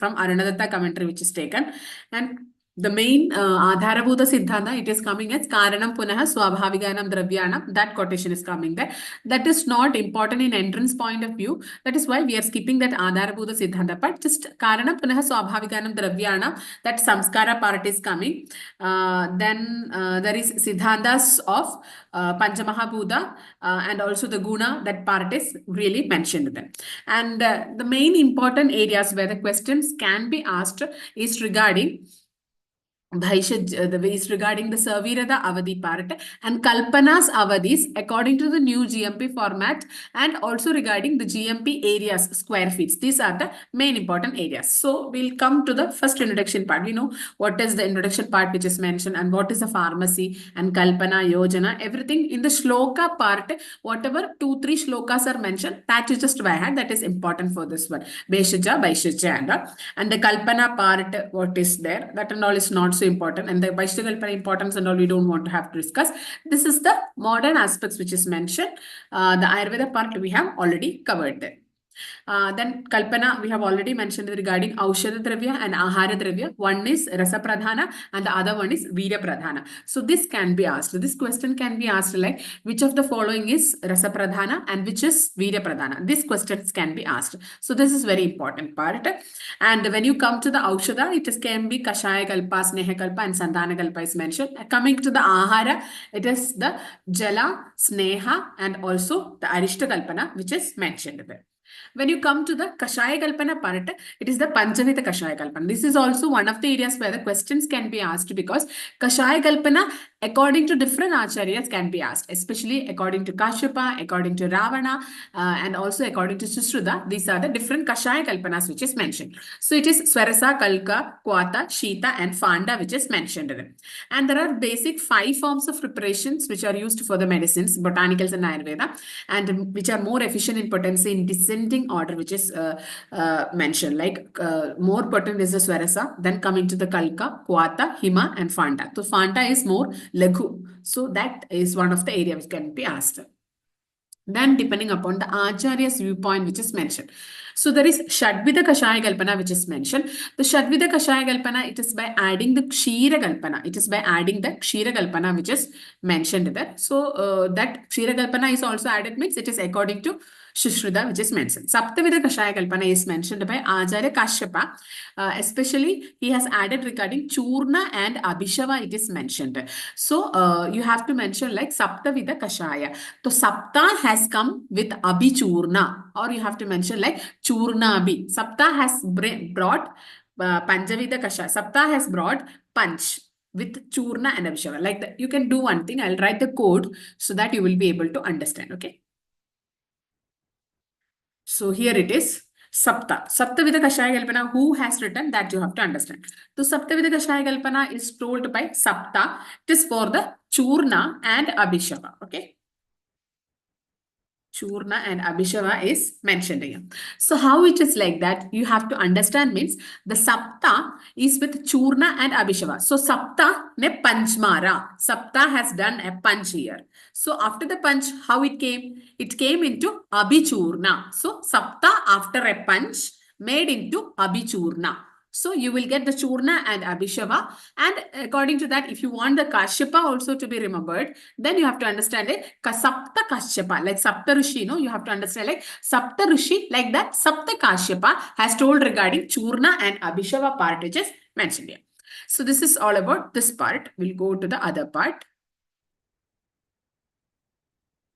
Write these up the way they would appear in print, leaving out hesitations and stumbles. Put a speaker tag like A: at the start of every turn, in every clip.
A: from Arunadatta commentary which is taken. And the main Adharabhuta Siddhanta, it is coming as Karanam Punaha Swabhaviganam Dravyanam. That quotation is coming there. That is not important in entrance point of view. That is why we are skipping that Adharabhuta Siddhanta part. Just Karanam Punaha Swabhaviganam Dravyanam, that Samskara part is coming. Then there is Siddhantas of Panchamahabhuta and also the Guna, that part is really mentioned there. And the main important areas where the questions can be asked is regarding Bhaishajya, the ways regarding the Savirada Avadi part and Kalpana's Avadis according to the new GMP format, and also regarding the GMP areas, square feet. These are the main important areas. So we'll come to the first introduction part. We know what is the introduction part which is mentioned and what is a pharmacy and Kalpana, Yojana, everything in the shloka part, whatever 2-3 shlokas are mentioned, that is just by heart, that is important for this one. Bhaishajya, and the Kalpana part, what is there, that and all is not so important, and the Bhaishajya importance and all we don't want to have to discuss. This is the modern aspects which is mentioned. The Ayurveda part we have already covered there. Then Kalpana, we have already mentioned regarding Aushadha Dravya and Ahara Dravya. One is Rasa Pradhana and the other one is Veera Pradhana. So this can be asked. This question can be asked like, which of the following is Rasa Pradhana and which is Veera Pradhana? These questions can be asked. So this is very important part. And when you come to the Aushadha, it can be Kashaya Kalpa, Sneha Kalpa and Sandhana Kalpa is mentioned. Coming to the Ahara, it is the Jala, Sneha and also the Arishta Kalpana which is mentioned there. When you come to the Kashaya Kalpana part, it is the Panchavita Kashaya Kalpana. This is also one of the areas where the questions can be asked, because Kashaya Kalpana according to different acharyas can be asked, especially according to Kashyapa, according to Ravana, and also according to Sushruta. These are the different Kashaya Kalpanas which is mentioned. So it is Swarasa, Kalka, Kwata, Shita and Fanda which is mentioned. And there are basic 5 forms of preparations which are used for the medicines, botanicals and Ayurveda, and which are more efficient in potency in descending order which is mentioned. Like more potent is the Swarasa, then coming to the Kalka, Kwata, Hima and Fanda. So Fanda is more Laghu. So that is one of the areas which can be asked. Then depending upon the Acharya's viewpoint which is mentioned. So there is Shadvida Kashaya Kalpana which is mentioned. The Shadvida Kashaya Kalpana, it is by adding the Kshira Kalpana. It is by adding the Kshira Kalpana which is mentioned there. So that Kshira Kalpana is also added, means it is according to Sushruta which is mentioned. Saptavida Kashaya Kalpana is mentioned by Acharya Kashyapa. Especially he has added regarding Churna and Abhishava it is mentioned. So you have to mention like Saptavida Kashaya. So Sapta has come with Abhichurna, or you have to mention like Churna Abhi. Sapta has brought Panchavida Kashaya. Sapta has brought Panch with Churna and Abhishava. Like that, you can do one thing. I'll write the code so that you will be able to understand. Okay. So here it is. Sapta. Saptavida Kashaya Kalpana, who has written that you have to understand. So Saptavida Kashaya Kalpana is told by Sapta. It is for the Churna and Abhishava. Okay. Churna and Abhishava is mentioned here. So how it is like that, you have to understand, means the Sapta is with Churna and Abhishava. So Sapta ne Panchmara. Sapta has done a punch here. So after the punch, how it came? It came into Abhichurna. So Sapta after a punch made into Abhichurna. So you will get the Churna and Abhishava, and according to that, if you want the Kashyapa also to be remembered, then you have to understand it. Sapta Kashyapa, like Sapta Rishi, no, you have to understand like Sapta Rishi, like that Sapta Kashyapa has told regarding Churna and Abhishava part which is mentioned here. So this is all about this part. We'll go to the other part.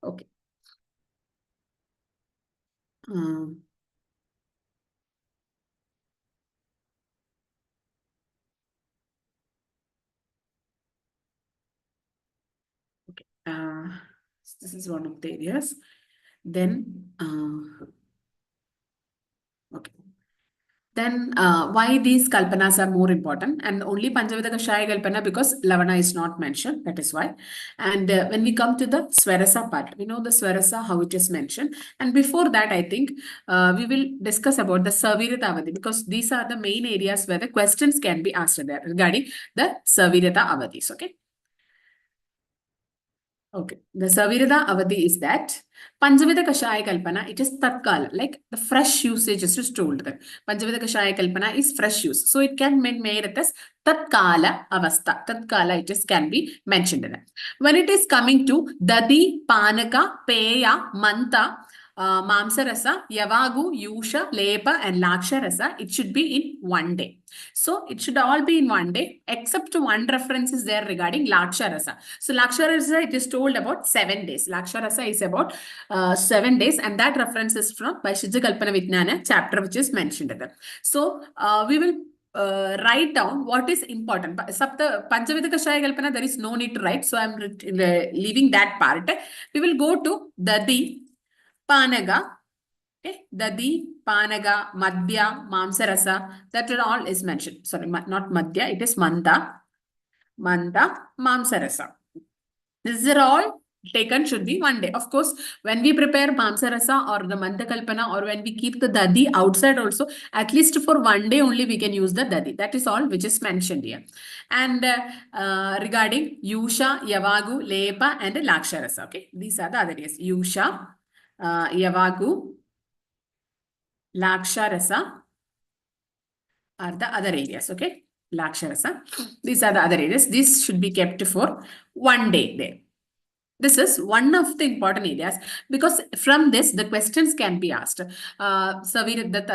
A: Okay. This is one of the areas. Then, okay. Then why these kalpanas are more important, and only Panchavida Kashaya Kalpana because Lavana is not mentioned. That is why. And when we come to the Swarasa part, we know the Swarasa, how it is mentioned. And before that, I think we will discuss about the Savirata Avadi, because these are the main areas where the questions can be asked there regarding the Savirata Avadis. Okay. Okay, the Savirada Avadi is that Panjavida Kashaya Kalpana, it is Tatkala, like the fresh usage is just told that Panjavida Kashaya Kalpana is fresh use. So it can be made as Tatkala Avastha. Tatkala, it is can be mentioned in it. When it is coming to Dadi, Panaka, Peya, Manta, Mamsarasa, Yavagu, Yusha, Lepa, and Laksharasa, it should be in one day. So it should all be in one day, except one reference is there regarding Laksharasa. So Laksharasa, it is told about 7 days. Laksharasa is about 7 days, and that reference is from Bhaishajya Kalpana Vijnana chapter, which is mentioned there. So we will write down what is important. Sapta Panchavidha Kashaya Kalpana, there is no need to write. So I'm leaving that part. We will go to Dadi, Panaga, okay, Dadi, Panaga, Madhya, Mamsarasa, that all is mentioned. Sorry, not Madhya, it is Manda, Mamsarasa. These are all taken should be one day. Of course, when we prepare Mamsarasa or the Manda Kalpana, or when we keep the Dadi outside also, at least for one day only we can use the Dadi. That is all which is mentioned here. And regarding Yusha, Yavagu, Lepa, and Laksharasa. Okay, these are the other days. Yusha, Yavagu, Laksharasa are the other areas. Okay, Laksharasa. These are the other areas. This should be kept for one day there. This is one of the important areas, because from this the questions can be asked. The Savirada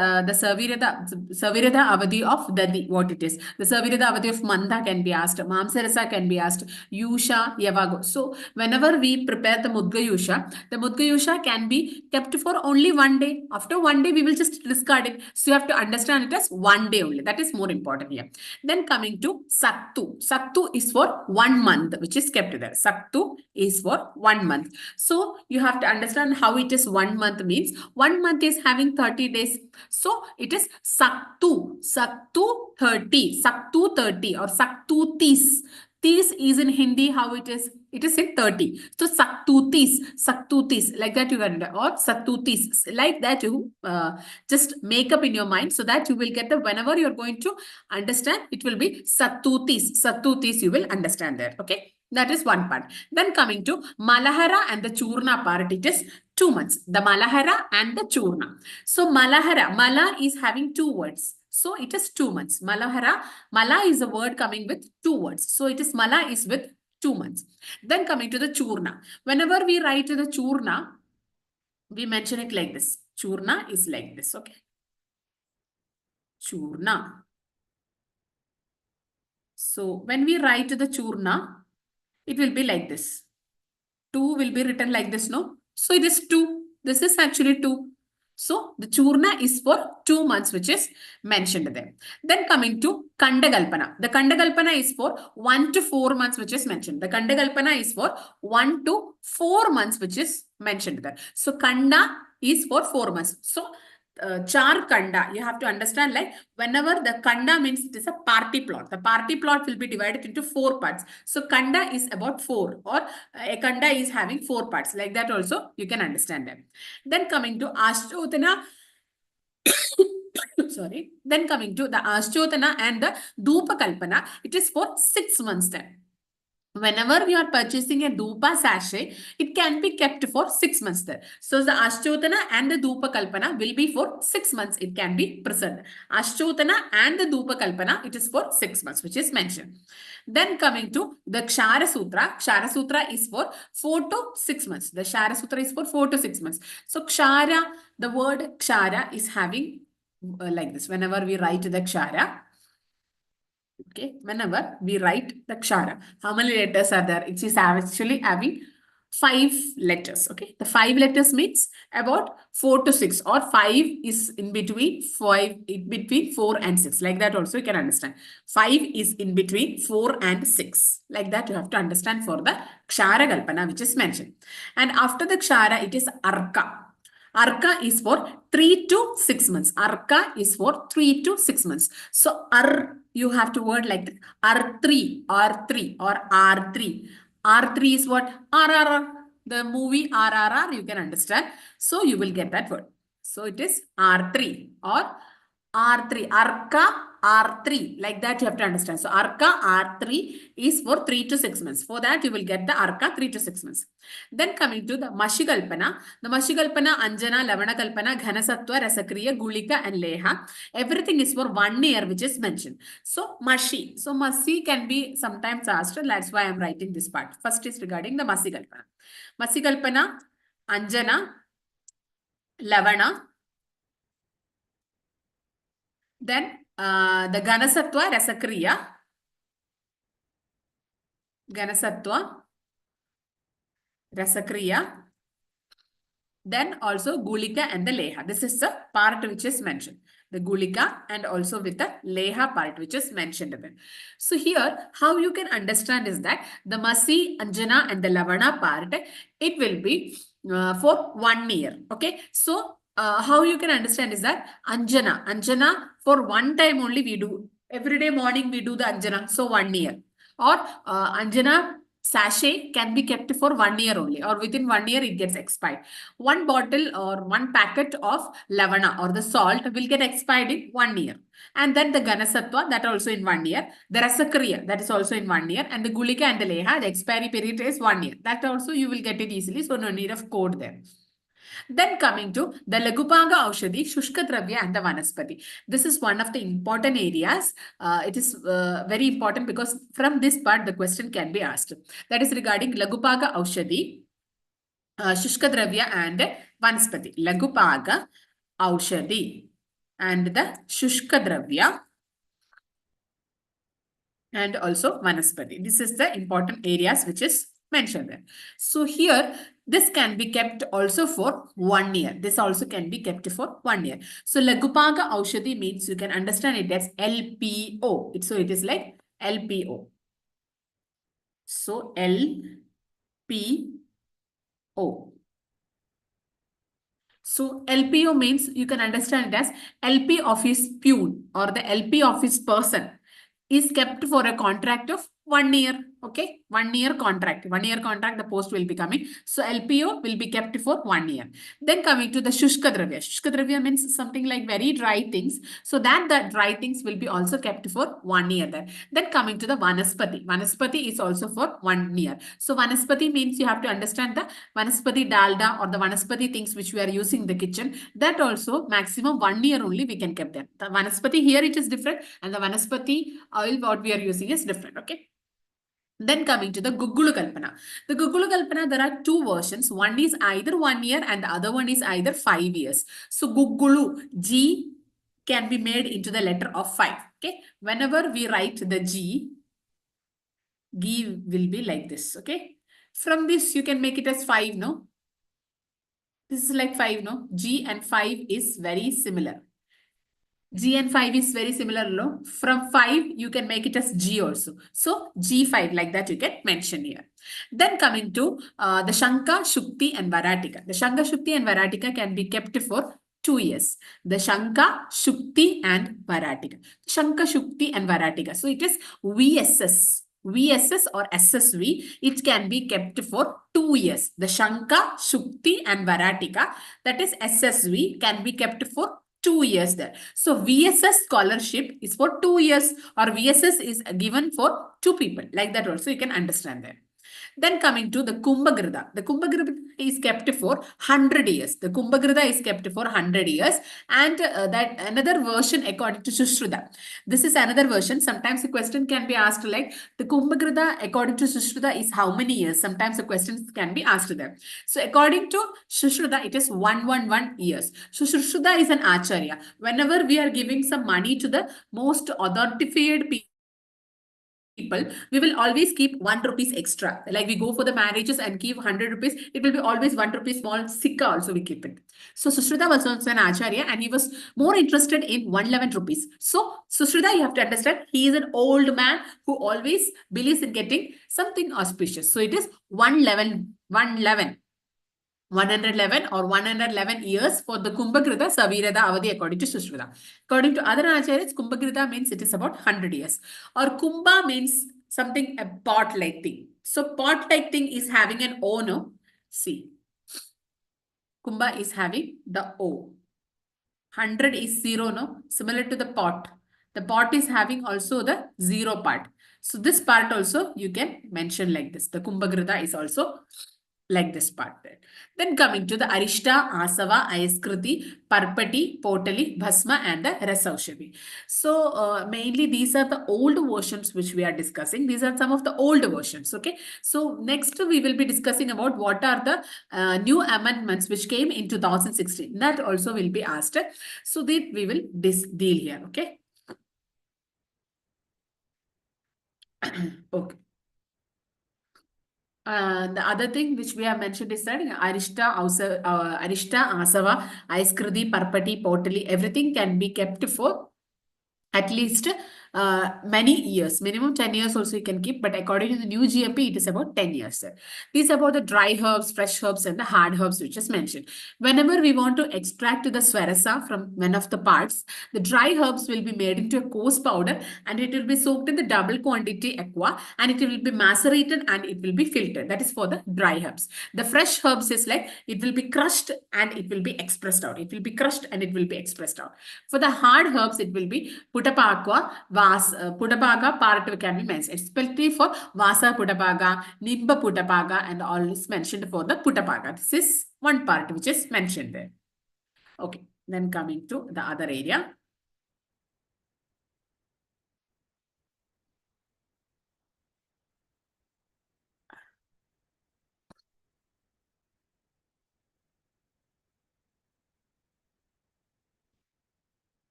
A: Avadi of Dadi, what it is. The Savirada Avadi of Manda can be asked. Mamsarasa can be asked. Yusha, Yavago. So whenever we prepare the Mudga Yusha can be kept for only one day. After one day, we will just discard it. So you have to understand it as one day only. That is more important here. Then coming to Sattu. Sattu is for 1 month, which is kept there. Sattu is for 1 month. So you have to understand how it is 1 month means. 1 month is having 30 days. So it is Sattu. Sattu 30. Sattu 30 or Sattu 30. Tis is in Hindi, how it is? It is in 30. So Saktutis, like that you can, or Saktutis, like that you just make up in your mind, so that you will get the, whenever you're going to understand, it will be Saktutis, you will understand that. Okay. That is one part. Then coming to Malahara and the Churna part, it is 2 months. The Malahara and the Churna. So Malahara, Mala is having 2 words. So it is 2 months. Malahara, Mala is a word coming with 2 words. So it is Mala is with 2 months. Then coming to the Churna. Whenever we write the Churna, we mention it like this. Churna is like this. Okay. Churna. So when we write the Churna, it will be like this. 2 will be written like this, no? So it is 2. This is actually 2. So the Churna is for 2 months, which is mentioned there. Then coming to Kandagalpana. The Kandagalpana is for 1 to 4 months, which is mentioned. The Kandagalpana is for 1 to 4 months, which is mentioned there. So Kanda is for 4 months. So Char Kanda, you have to understand, like whenever the Kanda means it is a party plot. The party plot will be divided into 4 parts. So Kanda is about 4, or a Kanda is having 4 parts. Like that also you can understand them. Then coming to Ashtotana. Sorry. Then coming to the Ashtotana and the Dhupa Kalpana, it is for 6 months then. Whenever we are purchasing a Dhupa sachet, it can be kept for 6 months there. So the Ashtotana and the Dhupa Kalpana will be for 6 months. It can be preserved. Ashtotana and the Dhupa Kalpana, it is for 6 months, which is mentioned. Then coming to the Kshara Sutra. Kshara Sutra is for 4 to 6 months. The Kshara Sutra is for 4 to 6 months. So Kshara, the word Kshara is having like this. Whenever we write the Kshara, okay, whenever we write the Kshara, how many letters are there? It is actually having 5 letters. Okay, the 5 letters means about 4 to 6, or 5 is in between 4 and 6. Like that also you can understand. 5 is in between 4 and 6. Like that you have to understand for the Kshara Kalpana, which is mentioned. And after the Kshara, it is Arka. Arka is for 3 to 6 months. Arka is for 3 to 6 months. So you have to word like that. R3, R3 or R3. R3 is what? RRR. The movie RRR, you can understand. So you will get that word. So it is R3 or R3. Arka R3. Like that you have to understand. So Arka R3 is for 3 to 6 months. For that you will get the Arka 3 to 6 months. Then coming to the Mashikalpana. The Mashikalpana, Anjana, Lavanakalpana, Ghanasatva, Rasakriya, Gulika and Leha. Everything is for 1 year which is mentioned. So Mashi. So Masi can be sometimes asked. That's why I am writing this part. First is regarding the Masikalpana. Masikalpana, Anjana, Lavana. Then the Ganasatwa, Rasakriya. Ganasatwa, Rasakriya. Then also Gulika and the Leha. This is the part which is mentioned. The Gulika and also with the Leha part which is mentioned. So here, how you can understand is that the Masi, Anjana and the Lavana part, it will be for 1 year. Okay. So how you can understand is that Anjana for one time only we do. Every day morning we do the Anjana. So 1 year. Or Anjana sachet can be kept for 1 year only, or within 1 year it gets expired. One bottle or one packet of lavana or the salt will get expired in 1 year. And then the Ganasatwa, that also in 1 year. The Rasakriya, that is also in 1 year. And the Gulika and the Leha, the expiry period is 1 year. That also you will get it easily. So no need of code there. Then coming to the Lagupanga Aushadhi, Shushka Dravya and the Vanaspati. This is one of the important areas. It is very important because from this part the question can be asked. That is regarding Lagupanga Aushadhi, Shushka Dravya and Vanaspati. Lagupanga Aushadhi and the Shushka Dravya and also Vanaspati. This is the important areas which is mentioned there. So here, this can be kept also for 1 year. This also can be kept for 1 year. So Lagupaga Aushadhi means you can understand it as LPO. So it is like LPO. So LPO. So LPO means you can understand it as LP office peon or the LP office person is kept for a contract of 1 year. Okay, 1 year contract. 1 year contract, the post will be coming. So LPO will be kept for 1 year. Then coming to the Shushka Dravya. Shushka Dravya means something like very dry things. So that the dry things will be also kept for 1 year there. Then coming to the Vanaspati. Vanaspati is also for 1 year. So Vanaspati means you have to understand the Vanaspati dalda or the Vanaspati things which we are using in the kitchen. That also maximum 1 year only we can keep them. The Vanaspati here it is different and the Vanaspati oil what we are using is different. Okay. Then coming to the Gugulu Kalpana. The Gugulu Kalpana, there are two versions. One is either 1 year and the other one is either 5 years. So Gugulu, G can be made into the letter of 5. Okay. Whenever we write the G will be like this. Okay. From this, you can make it as 5, no? This is like 5, no? G and 5 is very similar. G and 5 is very similar, no? From 5, you can make it as G also. So, G5, like that you can mention here. Then coming to the Shanka, Shukti and Varatika. The Shanka, Shukti and Varatika can be kept for 2 years. The Shanka, Shukti and Varatika. Shanka, Shukti and Varatika. So, it is VSS. VSS or SSV, it can be kept for 2 years. The Shanka, Shukti and Varatika, that is SSV, can be kept for 2 years there. So VSS scholarship is for 2 years or VSS is given for 2 people. Like that also you can understand that. Then coming to the Kumbhagrida. The Kumbhagrida is kept for 100 years. The Kumbhagrida is kept for 100 years. And that another version according to Sushruta. This is another version. Sometimes the question can be asked like the Kumbhagrida according to Sushruta is how many years? Sometimes the questions can be asked there. So according to Sushruta, it is 111 years. So Sushruta is an Acharya. Whenever we are giving some money to the most authenticated people, we will always keep 1 rupees extra. Like we go for the marriages and give 100 rupees, it will be always 1 rupee small sikka also we keep it. So Sushruta was also an Acharya and he was more interested in 111 rupees. So Sushruta, you have to understand, he is an old man who always believes in getting something auspicious. So it is 111 or 111 years for the Kumbhagrida, Savirada, Avadi according to Sushruta. According to other Acharyas, Kumbhagrida means it is about 100 years. Or Kumbha means something, a pot-like thing. So pot-like thing is having an O, no? See. Kumbha is having the O. 100 is 0, no? Similar to the pot. The pot is having also the zero part. So this part also you can mention like this. The Kumbhagrita is also like this part there. Then coming to the Arishta, Asava, Ayaskriti, Parpati, Potali, Bhasma and the Rasaushami. So mainly these are the old versions which we are discussing. These are some of the old versions. Okay. So next we will be discussing about what are the new amendments which came in 2016. That also will be asked. So that we will deal here. Okay. Okay. The other thing which we have mentioned is that Arishta, Asava, Aiskriti, Parpati, Potali, everything can be kept for at least many years. Minimum 10 years also you can keep, but according to the new GMP, it is about 10 years. These are about the dry herbs, fresh herbs, and the hard herbs, which is mentioned. Whenever we want to extract the swarasa from one of the parts, the dry herbs will be made into a coarse powder and it will be soaked in the double quantity aqua and it will be macerated and it will be filtered. That is for the dry herbs. The fresh herbs is like it will be crushed and it will be expressed out. It will be crushed and it will be expressed out. For the hard herbs, it will be Putapakwa, Putapaga part can be mentioned, especially for Vasa Putapaga, Nimba Putapaga, and all is mentioned for the Putapaga. This is one part which is mentioned there. Okay, then coming to the other area.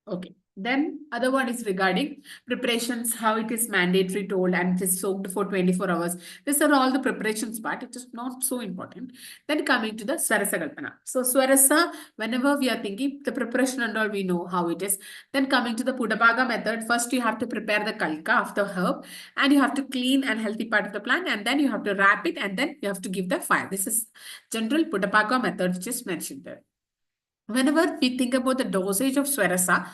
A: Okay. Then other one is regarding preparations, how it is mandatory told and it is soaked for 24 hours. These are all the preparations part. It is not so important. Then coming to the Swarasa Kalpana. So Swarasa, whenever we are thinking the preparation and all, we know how it is. Then coming to the Pudapaga method, first you have to prepare the kalka of the herb and you have to clean and healthy part of the plant and then you have to wrap it and then you have to give the fire. This is general Pudapaga method which is mentioned there. Whenever we think about the dosage of Swarasa,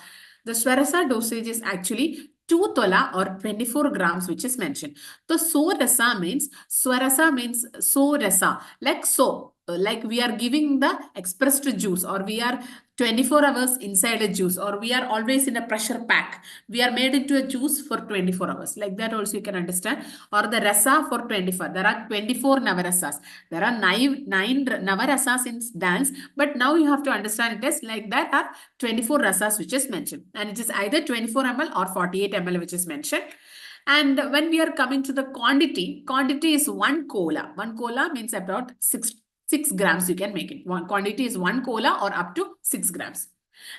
A: the Swarasa dosage is actually 2 tola or 24 grams, which is mentioned. So, so rasa means, Swarasa means so rasa, like so, like we are giving the expressed juice or we are 24 hours inside a juice or we are always in a pressure pack. We are made into a juice for 24 hours. Like that also you can understand. Or the rasa for 24. There are 24 navarasas. There are nine navarasas in dance, but now you have to understand it as like that are 24 rasas which is mentioned. And it is either 24 ml or 48 ml which is mentioned. And when we are coming to the quantity is 1 kola. 1 kola means about 6 grams you can make it. One quantity is 1 kola or up to 6 grams.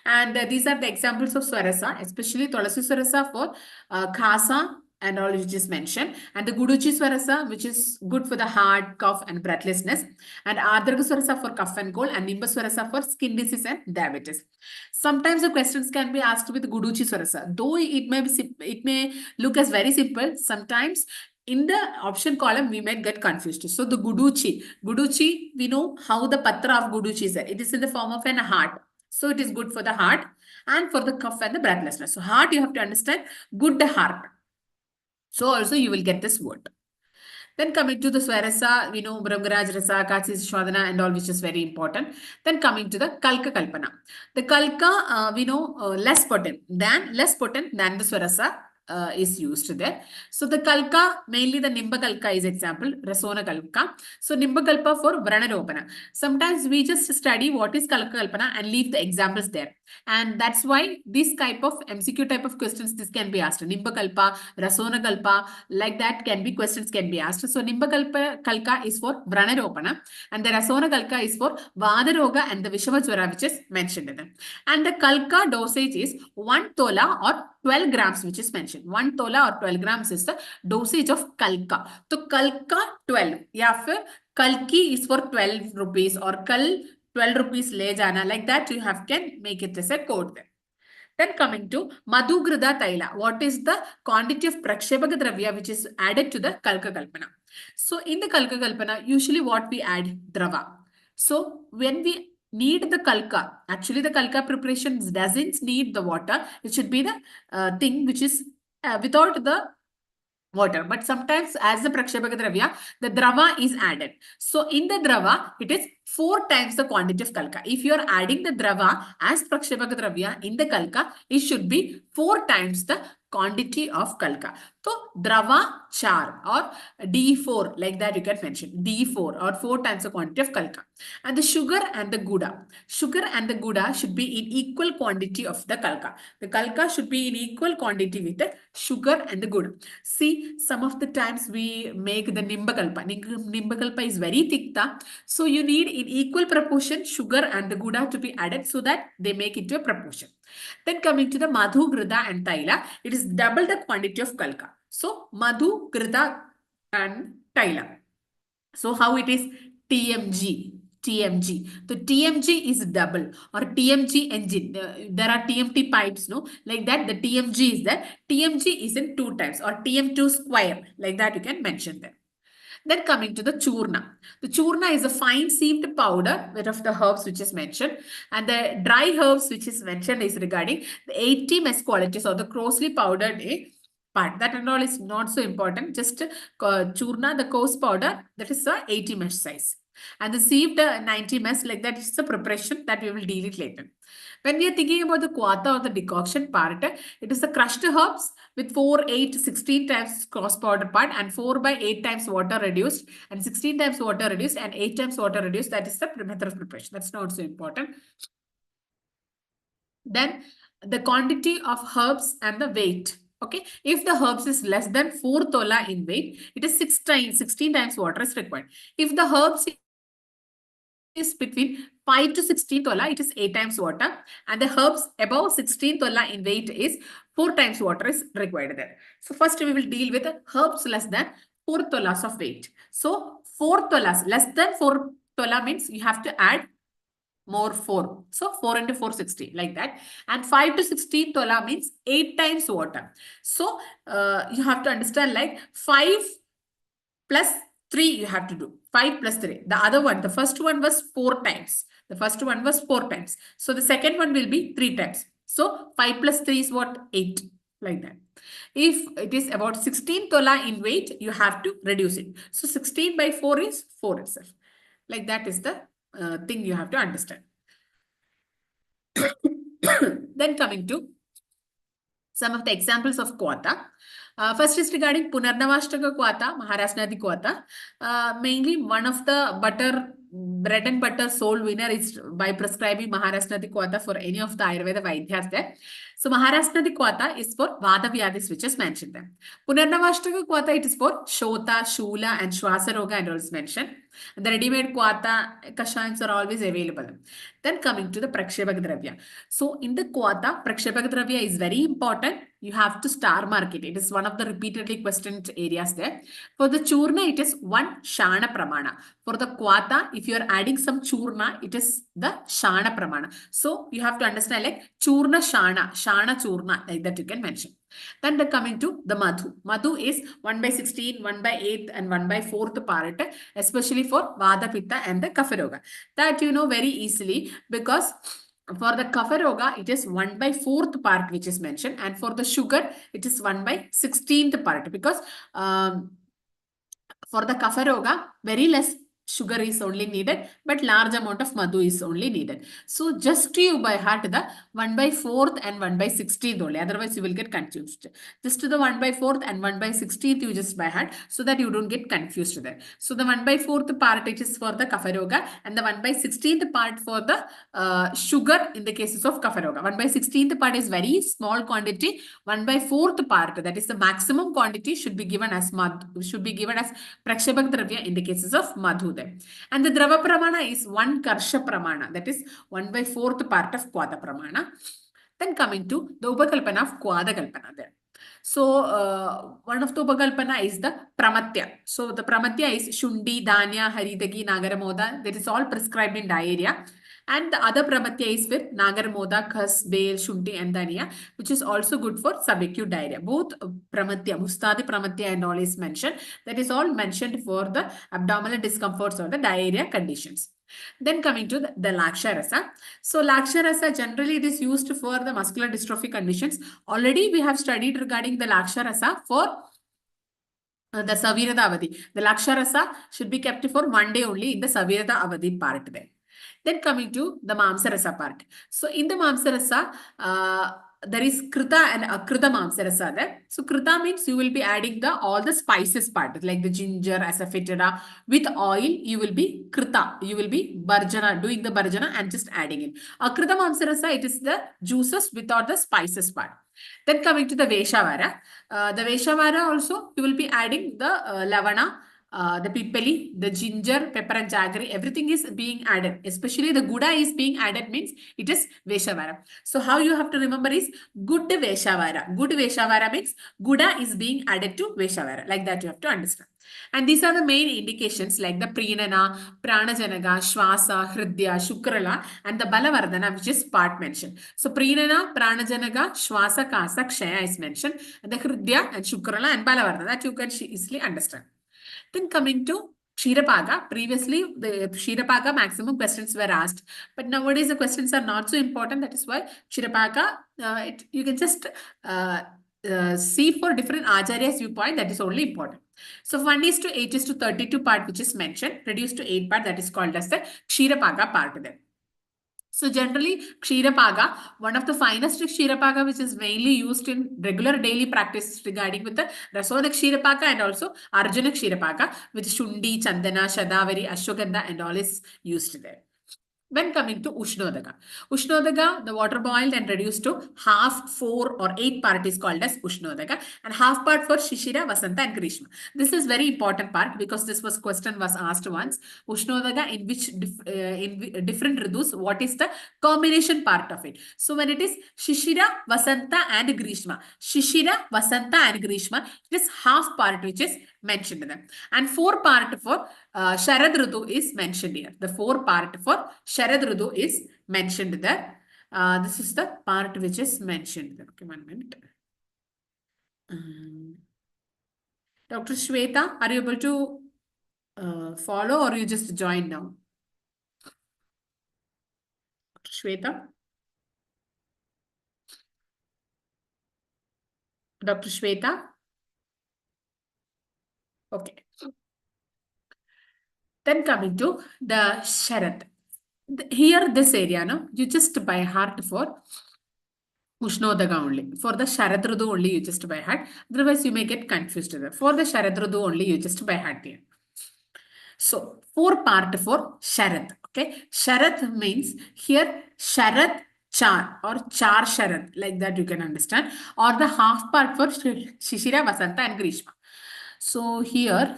A: And these are the examples of Swarasa, especially Tulasi Swarasa for Khasa and all which is mentioned. And the Guduchi Swarasa, which is good for the heart, cough and breathlessness. And Ardraga Swarasa for cough and cold. And Nimba Swarasa for skin disease and diabetes. Sometimes the questions can be asked with Guduchi Swarasa. Though it may look as very simple, sometimes in the option column, we might get confused. So the Guduchi, we know how the patra of Guduchi is there. It is in the form of an heart. So it is good for the heart and for the cough and the breathlessness. So heart, you have to understand good heart. So also you will get this word. Then coming to the Swarasa, we know Brahmaraj Rasa, Katsi Shwadana and all which is very important. Then coming to the Kalka Kalpana. The Kalka, we know less potent than the Swarasa is used there. So the Kalka, mainly the Nimba Kalka is example, Rasona Kalka. So Nimba Kalpa for Vranaropana. Sometimes we just study what is Kalka Kalpana and leave the examples there. And that's why this type of MCQ type of questions, this can be asked. Nimba Kalpa, Rasona Kalpa, like that can be questions can be asked. So Nimba Kalka is for Vranaropana and the Rasona Kalka is for Vadaroga and the Vishavajwara which is mentioned in them. And the Kalka dosage is 1 tola or 12 grams which is mentioned. 1 tola or 12 grams is the dosage of Kalka. So Kalka 12. Yeah, Kalki is for 12 rupees or Kal 12 rupees le jana. Like that you have can make it as a code there. Then coming to Madhugrida Taila. What is the quantity of Prakshepaga Dravya which is added to the Kalka Kalpana? So in the Kalka Kalpana, usually what we add? Drava. So when we need the Kalka, actually the Kalka preparation doesn't need the water. It should be the thing which is without the water. But sometimes as the Prakshepaka Dravya, the Drava is added. So in the Drava, it is 4 times the quantity of Kalka. If you are adding the Drava as Prakshepaka Dravya in the Kalka, it should be 4 times the quantity of Kalka. So Drava Char or D4, like that you can mention D4 or 4 times the quantity of Kalka. And the sugar and the Guda. Sugar and the Guda should be in equal quantity of the Kalka. The Kalka should be in equal quantity with the sugar and the Guda. See, some of the times we make the Nimbakalpa. Nimbakalpa is very thick. So you need in equal proportion sugar and the Guda to be added so that they make it to a proportion. Then coming to the Madhu, Grida and Taila, it is double the quantity of Kalka. So Madhu, Grida and Taila. So how it is? TMG. TMG. The TMG is double or TMG engine. There are TMT pipes, no? Like that, the TMG is there. TMG is in 2 times or TM2 square. Like that, you can mention there. Then coming to the churna. The churna is a fine sieved powder of the herbs which is mentioned. And the dry herbs which is mentioned is regarding the 80 mesh qualities or the closely powdered part. That and all is not so important. Just churna, the coarse powder, that is 80 mesh size. And the sieved 90 mesh, like that is the preparation that we will deal it later. When we are thinking about the quata or the decoction part, it is the crushed herbs with 4, 8, 16 times cross powder part and 4 by 8 times water reduced and 16 times water reduced and 8 times water reduced. That is the method of preparation. That's not so important. Then the quantity of herbs and the weight. Okay, if the herbs is less than 4 tola in weight, it is 16 times water is required. If the herbs is between 5 to 16 tola, it is 8 times water. And the herbs above 16 tola in weight is 4 times water is required there. So first we will deal with herbs less than 4 tolas of weight. So 4 tolas, less than 4 tola means you have to add more 4. So 4 into 4, 60, like that. And 5 to 16 tola means 8 times water. So you have to understand like 5 plus 3 you have to do. 5 plus 3. The other one, the first one was 4 times. The first one was 4 times. So the second one will be 3 times. So 5 plus 3 is what? 8. Like that. If it is about 16 tola in weight, you have to reduce it. So 16 by 4 is 4 itself. Like that is the thing you have to understand. Then coming to some of the examples of Quata. First is regarding Punarnavashtaka Quata, Maharasnadi Quata. Mainly one of the bread and butter soul winner is by prescribing Maharasnadi Quata for any of the Ayurveda Vaidyas there. So Maharasnadi Quata is for Vata Vyadhis, which is mentioned there. Punarnavashtaka Quata, it is for Shota, Shula and Shwasaroga and all is mentioned. And the ready-made Quata, Kashayams are always available. Then coming to the Prakshepak Dravya. So in the Quata, Prakshepak Dravya is very important. You have to star mark it. It is one of the repeatedly questioned areas there. For the Churna, it is 1 Shana Pramana. For the Quata, if you are adding some Churna, it is the Shana Pramana. So you have to understand like Churna Shana, Shana Churna, like that you can mention. Then coming to the Madhu. Madhu is 1 by 16, 1 by 8 and 1 by 4th part, especially for Vata Pitta and the Kapha Roga. That you know very easily because for the Kapha Roga, it is 1 by 4th part which is mentioned, and for the sugar, it is 1 by 16th part because for the Kapha Roga, very less sugar is only needed, but large amount of madhu is only needed. So just you by heart the 1 by 4th and 1 by 16th only. Otherwise, you will get confused. Just the 1 by 4th and 1 by 16th you just by heart so that you don't get confused there. So the 1 by 4th part it is for the Kapha Roga and the 1 by 16th part for the sugar in the cases of Kapha Roga. 1 by 16th part is very small quantity. 1 by 4th part, that is the maximum quantity, should be given as madhu, should be given as Prakshepak Dravya in the cases of madhu. And the Drava Pramana is 1 Karsha Pramana, that is 1 by 4th part of Kwada Pramana. Then coming to the Upakalpana of Kwada Kalpana there. So one of the Upakalpana is the Pramatya. So the Pramatya is Shundi, Dhanya, Haridagi, Nagaramoda. That is all prescribed in diarrhea. And the other Pramatya is with Nagaramoda, Khas, Bale, Shunti and Dhania, which is also good for subacute diarrhea. Both Pramatya, Mustadi Pramatya and all is mentioned. That is all mentioned for the abdominal discomforts or the diarrhea conditions. Then coming to the Laksharasa. So Laksharasa generally it is used for the muscular dystrophy conditions. Already we have studied regarding the Laksharasa for the Savirata Avadi. The Laksharasa should be kept for 1 day only in the Savirata Avadi part there. Then coming to the Mamsarasa part. So in the Mamsarasa, there is Krita and Akrita Mamsarasa there. So Krita means you will be adding the all the spices part like the ginger, asafoetida with oil. You will be Krita. You will be Barjana, doing the Barjana and just adding it. Akrita Mamsarasa, it is the juices without the spices part. Then coming to the Veshavara. The Veshavara also, you will be adding the Lavana, the pipali, the ginger, pepper and jaggery, everything is being added. Especially the Guda is being added means it is Veshavara. So how you have to remember is good Veshavara. Good Veshavara means Guda is being added to Veshavara. Like that you have to understand. And these are the main indications like the Prinana, Pranajanaga, Shwasa, Hridya, Shukrala and the Balavardhana which is part mentioned. So Prinana, Pranajanaga, Shwasa, Kasa, Kshaya is mentioned and the Hridya and Shukrala and Balavardhana that you can easily understand. Then coming to Ksheerapaga, previously the Ksheerapaga maximum questions were asked, but nowadays the questions are not so important. That is why Ksheerapaga, you can just see for different Acharya's viewpoint, that is only important. So 1:8 is to 32 part which is mentioned, reduced to 8 part that is called as the Ksheerapaga part there. So generally, Ksheerapaga, one of the finest Ksheerapaga which is mainly used in regular daily practice regarding with the Rasodak Ksheerapaga and also Arjuna Ksheerapaga with Shundi, Chandana, Shadavari, Ashwagandha and all is used there. When coming to Ushnodaka. Ushnodaka, the water boiled and reduced to half, 4 or 8 part is called as Ushnodaka and half part for Shishira, Vasanta and Grishma. This is very important part because this question was asked once. Ushnodaka in which in different Ridus, what is the combination part of it? So when it is Shishira, Vasanta and Grishma. Shishira, Vasanta and Grishma, it is half part which is mentioned there. And 4 part for Sharad Ritu is mentioned here. The 4 part for Sharad Ritu is mentioned there. This is the part which is mentioned there. Okay, 1 minute. Dr. Shweta, are you able to follow or you just join now? Dr. Shweta? Dr. Shweta? Okay. Then coming to the Sharad. Here, this area, no, you just by heart for Ushnodaka only. For the Sharad Ritu only, you just by heart. Otherwise, you may get confused there. For the Sharad Ritu only, you just by heart here. So, 4 part for Sharad. Okay. Sharad means here Sharad Char or Char Sharad. Like that you can understand. Or the half part for Shishira, Vasanta and Grishma. So, here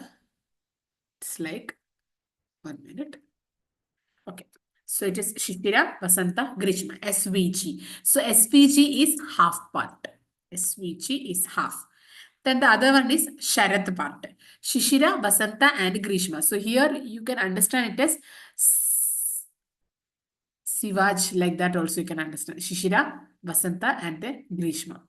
A: it's like 1 minute. Okay. So it is Shishira, Vasanta, Grishma, SVG. So SVG is half part. SVG is half. Then the other one is Sharad part. Shishira, Vasanta and Grishma. So here you can understand it as Sivaj, like that also you can understand. Shishira, Vasanta and then Grishma.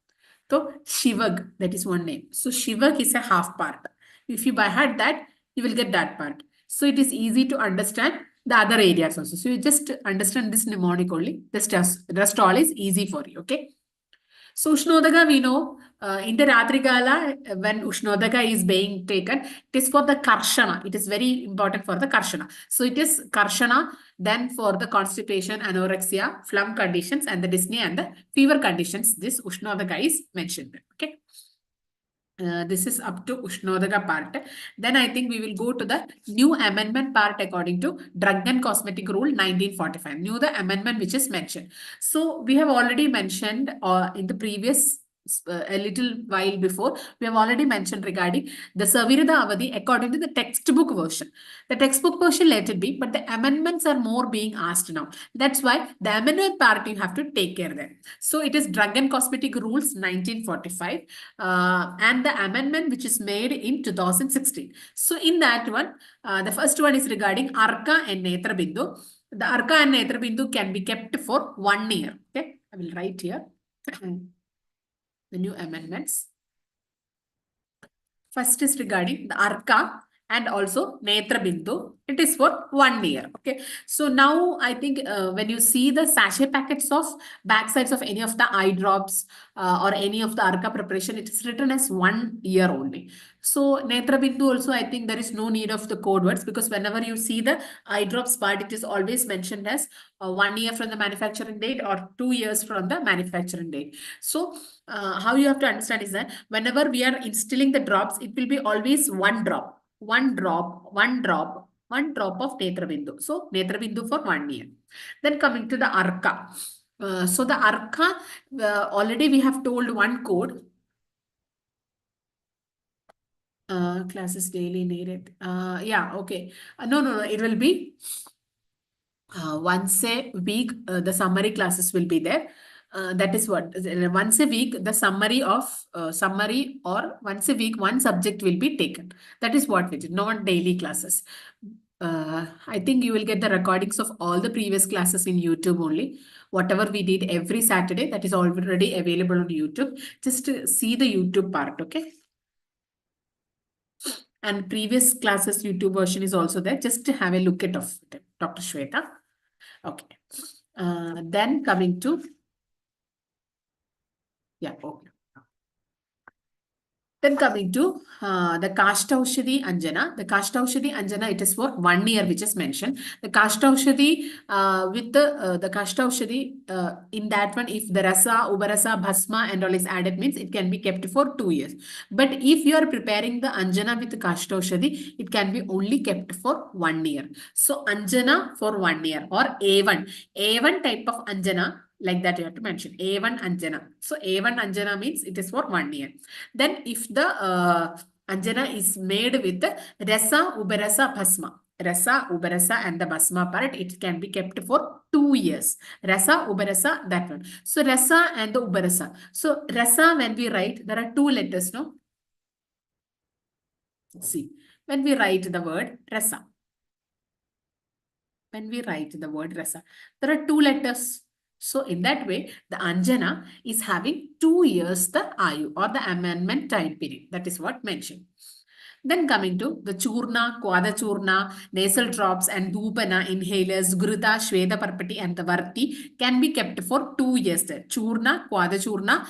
A: So Shivag, that is one name. So Shivag is a half part. If you by heart that, you will get that part. So it is easy to understand the other areas also. So you just understand this mnemonic only. The rest all is easy for you. Okay. So Ushnodaka, we know in the Ratrigala, when Ushnodaka is being taken, it is for the Karshana. It is very important for the Karshana. So it is Karshana, then for the constipation, anorexia, phlegm conditions, and the dyspnea and the fever conditions, this Ushnodaka is mentioned. Okay. This is up to Ushnodaka part. Then I think we will go to the new amendment part according to Drug and Cosmetic Rule 1945. New the amendment which is mentioned. So we have already mentioned in the previous a little while before, we have already mentioned regarding the Savirada Avadi according to the textbook version. The textbook version let it be, but the amendments are more being asked now. That's why the amendment part you have to take care there. So it is Drug and Cosmetic Rules 1945 and the amendment which is made in 2016. So in that one, the first one is regarding Arka and Netra Bindu. The Arka and Netra Bindu can be kept for 1 year. Okay, I will write here. The new amendments. First is regarding the Arka and also Netra Bindu, it is for 1 year. Okay. So now I think when you see the sachet packets of backsides of any of the eye drops or any of the Arka preparation, it is written as 1 year only. So Netra Bindu also, I think there is no need of the code words, because whenever you see the eye drops part, it is always mentioned as 1 year from the manufacturing date or 2 years from the manufacturing date. So how you have to understand is that whenever we are instilling the drops, it will be always one drop, one drop, one drop, one drop of Netra Bindu. So Netra Bindu for 1 year. Then coming to the Arka. So the Arka, already we have told one code. Classes daily needed. Yeah, okay. No, it will be once a week, the summary classes will be there. That is what, once a week, the summary or once a week, one subject will be taken. That is what we did, not daily classes. I think you will get the recordings of all the previous classes in YouTube only. Whatever we did every Saturday, that is already available on YouTube. Just see the YouTube part, okay? And previous classes YouTube version is also there. Just to have a look at of Dr. Shweta. Okay. Then coming to, yeah, okay. Then coming to the Kashtaushadhi Anjana. The Kashtaushadhi Anjana, it is for 1 year, which is mentioned. The Kashtaushadhi with the Kashtaushadhi, in that one, if the Rasa, Ubarasa, Bhasma and all is added, means it can be kept for 2 years. But if you are preparing the Anjana with the Kashtaushadhi, it can be only kept for 1 year. So Anjana for 1 year or A1. A1 type of Anjana, like that you have to mention A1 Anjana. So A1 Anjana means it is for 1 year. Then if the Anjana is made with Rasa, Ubarasa, Bhasma. Rasa, Ubarasa and the Bhasma part, it can be kept for 2 years. Rasa, Ubarasa, that one. So Rasa and the Ubarasa. So Rasa, when we write, there are two letters, no? See, when we write the word Rasa. When we write the word Rasa, there are two letters. So in that way, the Anjana is having 2 years the Ayu or the amendment time period. That is what mentioned. Then coming to the Churna, Kwada Churna, nasal drops and Dupana inhalers, Grita, Shweda Parpati and the Varti can be kept for 2 years there. Churna, Kwada Churna,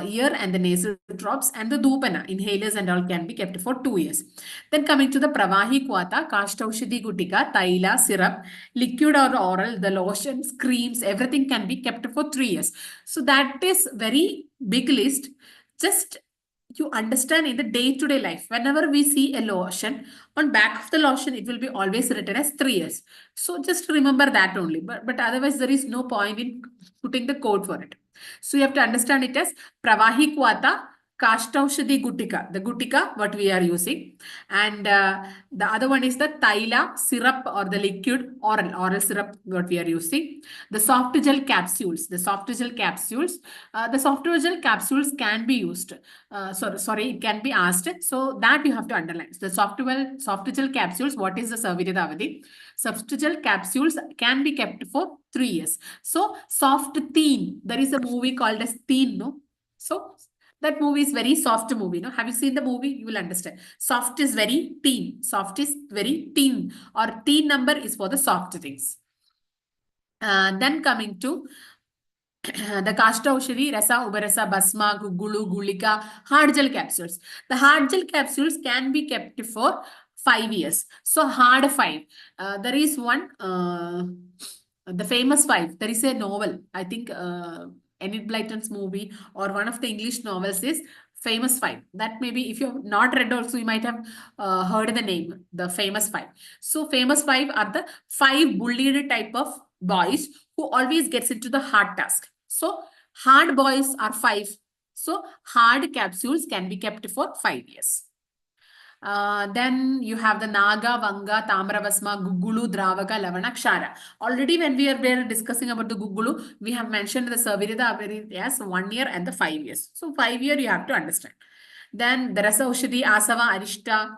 A: ear and the nasal drops and the Dupana inhalers and all can be kept for 2 years. Then coming to the Pravahi Kwata, Kashtaushadhi Gutika, Taila, syrup, liquid or oral, the lotions, creams, everything can be kept for 3 years. So that is very big list. Just you understand in the day-to-day life, whenever we see a lotion, on back of the lotion, it will be always written as 3 years. So just remember that only. But otherwise, there is no point in putting the code for it. So you have to understand it as Pravahi Kwata, Kashtaushadhi Gutika, the Gutika, what we are using. And the other one is the Taila syrup or the liquid oral syrup, what we are using. The soft gel capsules, the soft gel capsules can be used. Sorry, it can be asked. So that you have to underline. The soft gel capsules, what is the Savirida Avadi? Soft gel capsules can be kept for 3 years. So soft teen, there is a movie called as Teen, no? So that movie is very soft movie, no? Have you seen the movie? You will understand. Soft is very teen. Soft is very teen, or teen number is for the soft things. Then coming to the Kashtaushadhi, Rasa, Ubarasa, Bhasma, Gulu, Gulika, hard gel capsules. The hard gel capsules can be kept for 5 years. So hard 5. There is one, the famous 5. There is a novel, I think Enid Blyton's movie or one of the English novels is Famous 5. That maybe if you have not read also, you might have heard the name, the Famous 5. So Famous 5 are the 5 bullied type of boys who always gets into the hard task. So hard boys are 5. So hard capsules can be kept for 5 years. Then you have the Naga, Vanga, Tamravasma, Gugulu, Dravaka, Lavana, Kshara. Already when we are discussing about the Gugulu, we have mentioned the Savirida Avirida as 1 year and the 5 years. So 5 year you have to understand. Then the Rasa Ushadi, Asava, Arishta,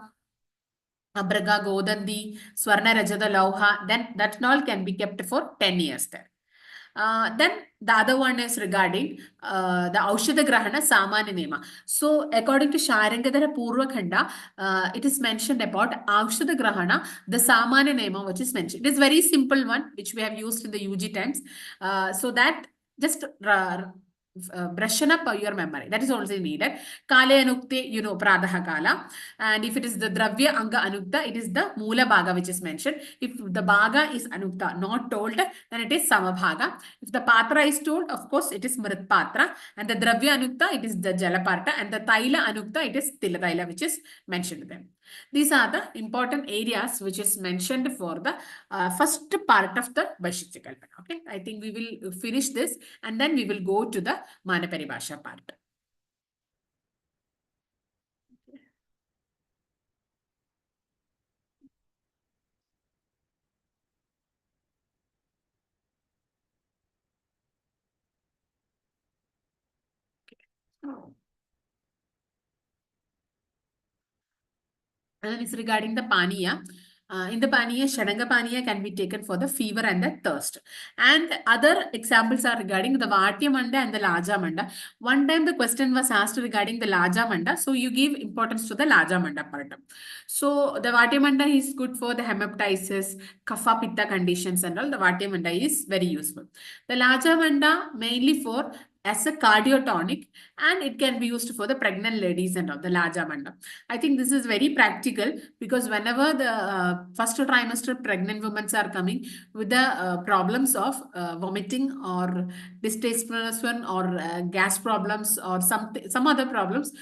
A: Abraga, Godandi, Swarna, Rajada, Lauha, then that all can be kept for 10 years there. Then the other one is regarding the Aushadha Grahana Samanya Nema. So according to Sharangadhara Purva Khanda, it is mentioned about Aushadha Grahana, the Samanya Nema, which is mentioned. It is very simple one, which we have used in the UG times. So that just brushen up your memory. That is also needed. Kale Anukte, you know, Pradaha Kala. And if it is the Dravya Anga Anukta, it is the Mula Bhaga which is mentioned. If the Bhaga is Anukta, not told, then it is Samabhaga. If the Patra is told, of course, it is Mrit Patra. And the Dravya Anukta, it is the Jalaparta. And the Taila Anukta, it is Tilataila, which is mentioned there. These are the important areas which is mentioned for the first part of the Bhaishajya Kalpana. Okay, I think we will finish this and then we will go to the Manaparibhasha part. And it's regarding the Paniya. In the Paniya, Shadanga Paniya can be taken for the fever and the thirst. And other examples are regarding the Vatya Manda and the Laja Manda. One time the question was asked regarding the Laja Manda. So you give importance to the Laja Manda part. So the Vatya Manda is good for the hemoptysis, Kapha Pitta conditions and all. The Vatya Manda is very useful. The Laja Manda mainly for as a cardiotonic, and it can be used for the pregnant ladies and all, the Laja Manda. I think this is very practical because whenever the first trimester pregnant women are coming with the problems of vomiting or distastefulness or gas problems or some other problems,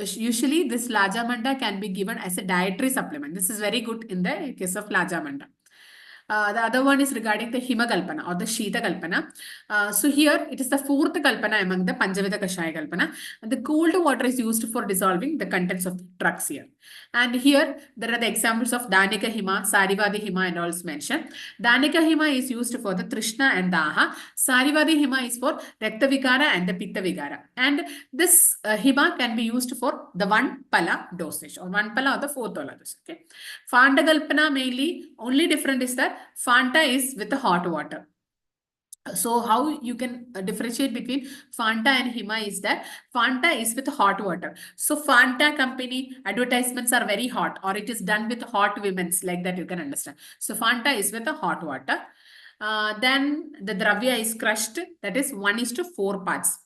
A: usually this Laja Manda can be given as a dietary supplement. This is very good in the case of Laja Manda. The other one is regarding the Himakalpana or the Shita Kalpana. So here it is the fourth Kalpana among the Panjavida Kashaya Kalpana. And the cold water is used for dissolving the contents of the drugs here. And here there are the examples of Danika Hima, Sarivadi Hima and all is mentioned. Danika Hima is used for the Trishna and Daha. Sarivadi Hima is for Rakta Vikara and the Pitta Vikara. And this Hima can be used for the 1 Pala dosage or 1 Pala or the 4 Tola dosage. Okay. Fanta Kalpana mainly only different is that Fanta is with the hot water. So how you can differentiate between Fanta and Hima is that Fanta is with hot water. So Fanta company advertisements are very hot or it is done with hot women's like that you can understand. So Fanta is with the hot water. Then the Dravya is crushed, that is 1:4 parts.